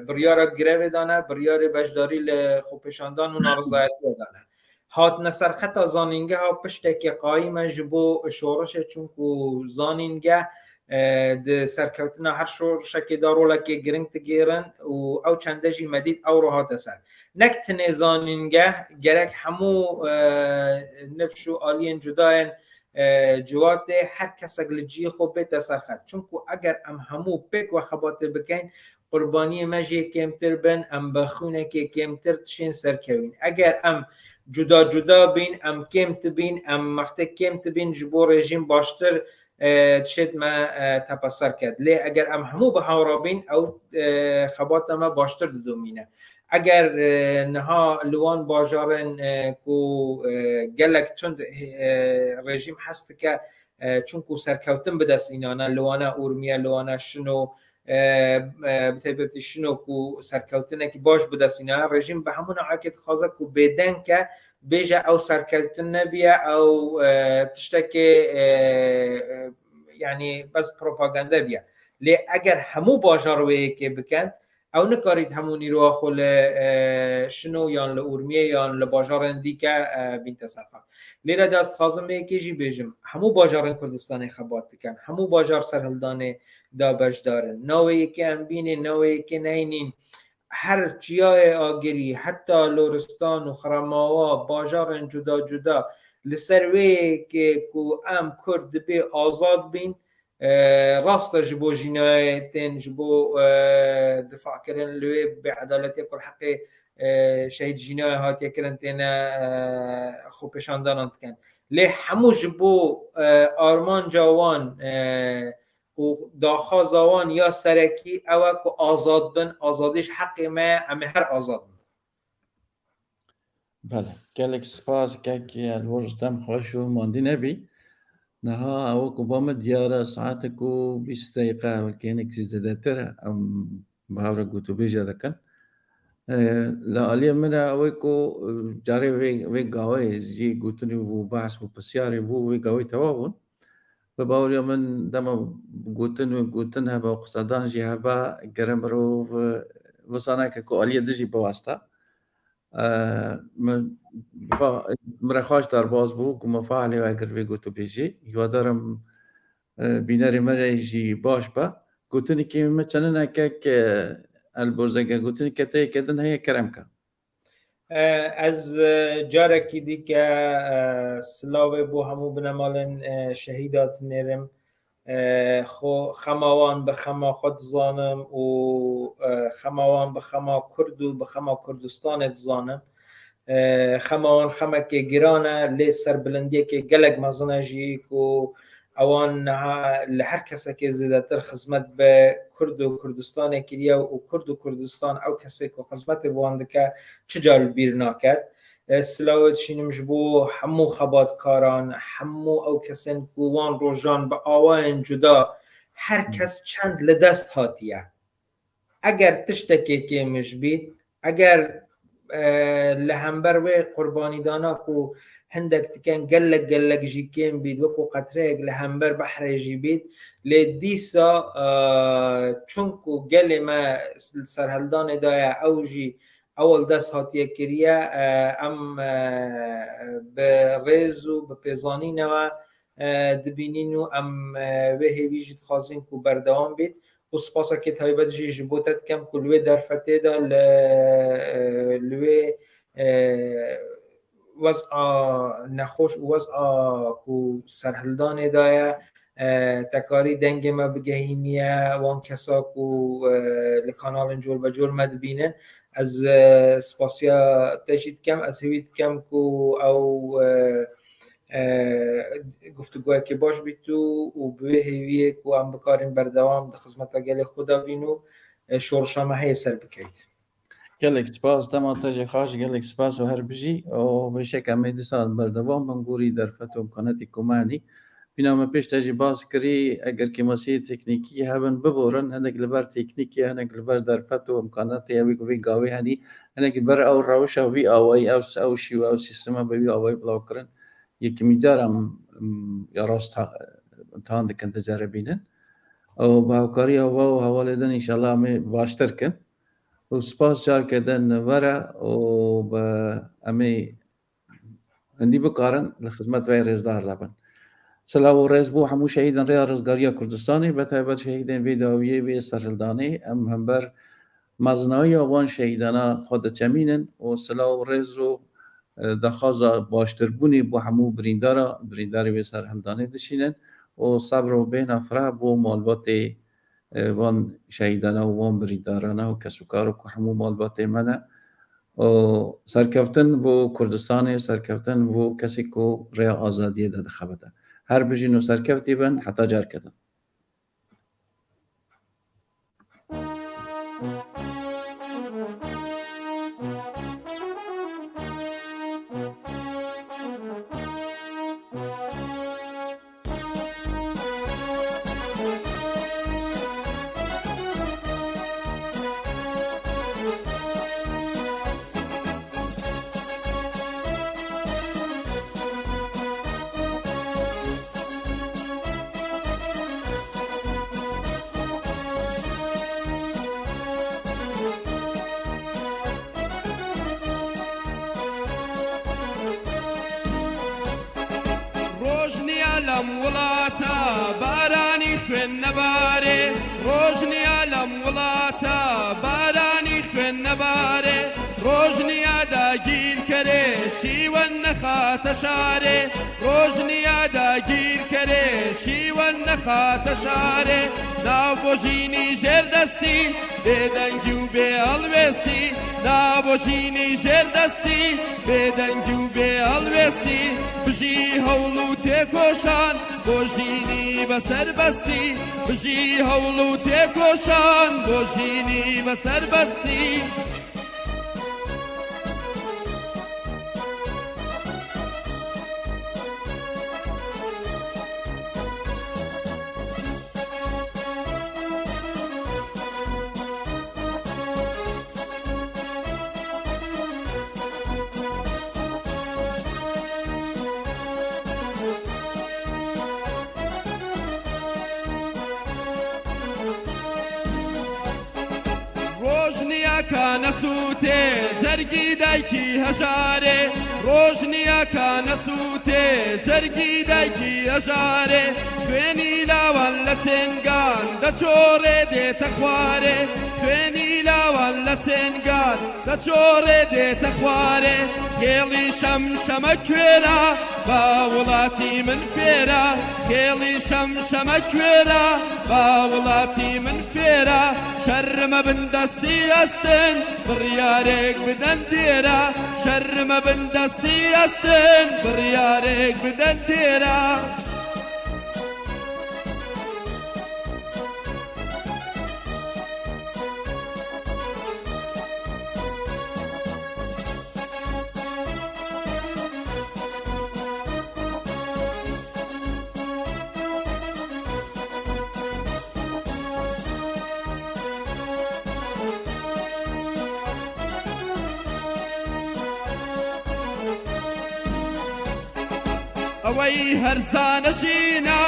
بریار گرفت دانه بریار بجداری لخوپشاندان و نارضایت دانه هات نصر خطا زانینگه ها پشته که قایمه جبو شورش چونکو زانینگه ده سرکوتنا هر شورش که دارو لکه گرنگ تگیرن و او چنده جی مدید او رو هات سر نکتنه زانینگه گرک همو نفشو آلین جداین جوات هر کس اگلجی خوب بیت سرخد چونکو اگر ام همو پیک و خباته بکن قربانی مجی کمتر بن ام بخونه که کمتر تشین سرکوین اگر ام جدا جدا بین ام کمت بین ام مخته کمت بین جبو رژیم باشتر تشید ما تپسر کرد لی اگر ام همو به هاورا بین او خبات ما باشتر دومینه اگر نها لوان باجارن کو گلک تند رژیم هست که چونکو سرکوتن بدست اینانا لوانا اورمیه لوانا شنو بتبرتی شنو کو سرکوتنه که باش بدست اینانا رژیم به همون عاکت خوازه کو بدن که بیجه او سرکوتن نبیه او تشتکه یعنی بس پروپاگانده بیه لی اگر همو باجاروی که بکن او نکارید همون نیروها خو شنو یان لورمیه یان لباجارن دیکه بین تصرفه لیره دست خازمه که جی بیجم همو باجارن کردستان خبات دکن همو باجار سرهلدان دا بج دارن نوی که هم بینین نوی که نینین هر جیای آگری حتی لورستان و خرماوا باجارن جدا جدا لسروی که ام کرد به آزاد بین راست جبو جنایتین جبو دفاع کردن لوی به عدالتی کل حق شهید جنایت هاتی کردن تینا خوب پیشاندانند کن لی همو جبو آرمان جوان و داخل زوان یا سرکی او که آزاد بن آزادیش حق ما همه هر آزاد بن. بله گلک سپاس که الورج دم خوش و ماندی نبی نها او كوبام ديارة ساعتكو 20 دقيقة والكينك زي ترى أم بهاورا قوتو بيجا ذكن لا عليا منا أويكو جاري وي قاوي جي قوتني وباس وبسياري وي قاوي توابون بباوريا من دم قوتنها بقصدان جي هبا قرمرو وصانا كو عليا دجي بواسطة مرخاش در باز بو که مفاعله و اگر وی گوتو بیجی یادارم بیناری مرجی باش با گوتنی که مثلا نکه البرزگه گوتنی که تی کدن هی کرم کن از جارکی دی که سلاوه بو همو بنمالن شهیدات نیرم خو خماوان به خما خود زانم و خماوان به خما کرد و به خما کردستان زانم خماوان خما که گرانه لی سر بلندیه که گلگ مزنه جی که اوان لهر کسی که زیادتر خدمت به کرد و کردستان کریه و کرد و کردستان او کسی که خدمت بوانده که چجار بیر ناکد سلاوت شینم جبو همو خبات کاران همو او کسین گوان روژان به آوان جدا هر کس چند لدست هاتیه اگر تشتکی که مش بید اگر لهمبر و قربانی دانا کو هندک تکن گلگ جی کم بید وکو قطره لهمبر بحر جی بید لیدیسا چونکو گل ما سرهلدان دایا او جی اول دست هاتیه کریه ام به ریز و به پیزانی نوا دبینین و ام به هیویجید خواستین که بردوام بید و سپاسا که تایبت جی جبوتت کم که لوی در فته دا لوی وضع نخوش و وضع که سرهلدان دایه تکاری دنگ ما بگهینیه وان کسا که لکانال جول بجول مدبینن از سپاسیا تجید کم از هویت کم کو او گفتگوی که باش بیتو و به هویه کو هم بکاریم بردوام در خدمت گل خدا بینو شورشامه های سر بکید گلک سپاس دم تاج خاش گلک سپاس و هر بجی و به شکل میدیسان بردوام منگوری در فتو امکاناتی کمانی بینام پیش تاجی باز کری اگر که مسیح تکنیکی هبن ببورن هنگ لبر تکنیکی هنگ لبر در فتو امکاناتی اوی کوی گاوی هنی هنگ لبر او روش او وی اوی او شی او سیستم به وی اوی بلاو کرن یکی میجارم یا راست امتحان دکن تجربینن او باوکاری او حوالدن انشالله می باشتر کن و سپاس جار کردن ورا و با امی اندی بکارن لخدمت وی رزدار لبن سلاو و رئیس بو همو شهیدان ریا رزگاریا کردستانی بتایبت شهیدان ویداویه وی سرهلدانی ام همبر مزنای آوان شهیدانا خود چمینن و سلاو و رئیس رو دخوازا باشتربونی بو همو بریندار وی سرهلدانی دشینن و صبر و بین افرا بو مالبات وان شهیدانا و وان بریندارانا و کسوکارو که همو مالبات منه و سرکفتن بو کردستانی سرکفتن بو کسی که ریا آزادی داده خبته هر بجینو سرکفتی بن حتی جار کردن لەم وڵاتە بارانی خوێن نەبارێ ڕۆژنیا لەم وڵاتە بارانی خوێن نەبارێ ڕۆژنیا داگیرکەرێ شیوەن نەخاتە شارێ ڕۆژنیا داگیرکەرێ شیوەن نەخاتە شارێ ناو بۆ ژینی ژێردەستی بێدەنگی و بێ هەڵوێستی ناو بۆ ژینی ژێردەستی بێدەنگی و بێ هەڵوێستی بژی هەوڵ و تێکۆشان بۆ ژینی بەسەر بەستی بژی هەوڵ و تێکۆشان بۆ ژینی بەسەر بەستی نەسووتێ جەرگی دایکی هەژارێ ڕۆژنیا کە نەسووتێ جەرگی دایکی هەژارێ خوێنی لاوان لە چێنگان دەچۆڕێ دێتە خوارێ خوێنی لاوان لە چێنگان دەچۆڕێ دێتە خوارێ کێڵی شەمشەمە کوێرە با وڵاتی من فێرە کێڵی شەمشەمە کوێرە با وڵاتی من فێرە شەرمە بندەستی ئەستن بڕیارێک بدەن دێرە شەرمە بندەستی ئەستن بڕیارێک بدەن دێرە ئەوەی هەرزانەشینە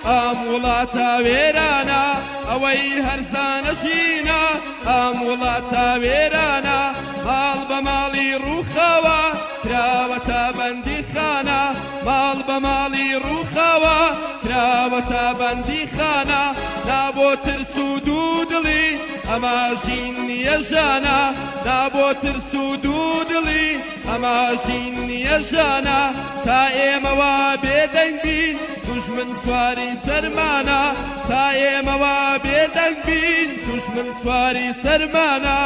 ئەم وڵاتە وێرانە ئەوەی هەرزانەشینە ئەم وڵاتە وێرانە ماڵ بە ماڵی ڕووخەوە کراوەتە بەندی خانە ماڵ بە ماڵی ڕووخەوە کراوەتە بەندی خانە نابۆ ترس و دوو دڵی ئەمە ژین نییە ژانە نابۆ ترس و دوو دڵی ئەمە ژین نییە ژانە تا ئێمەوە بێدەنگ بین دوژمن سواری سەرمانە تا ئێمەوە بێدەنگ بین دوژمن سواری سەرمانە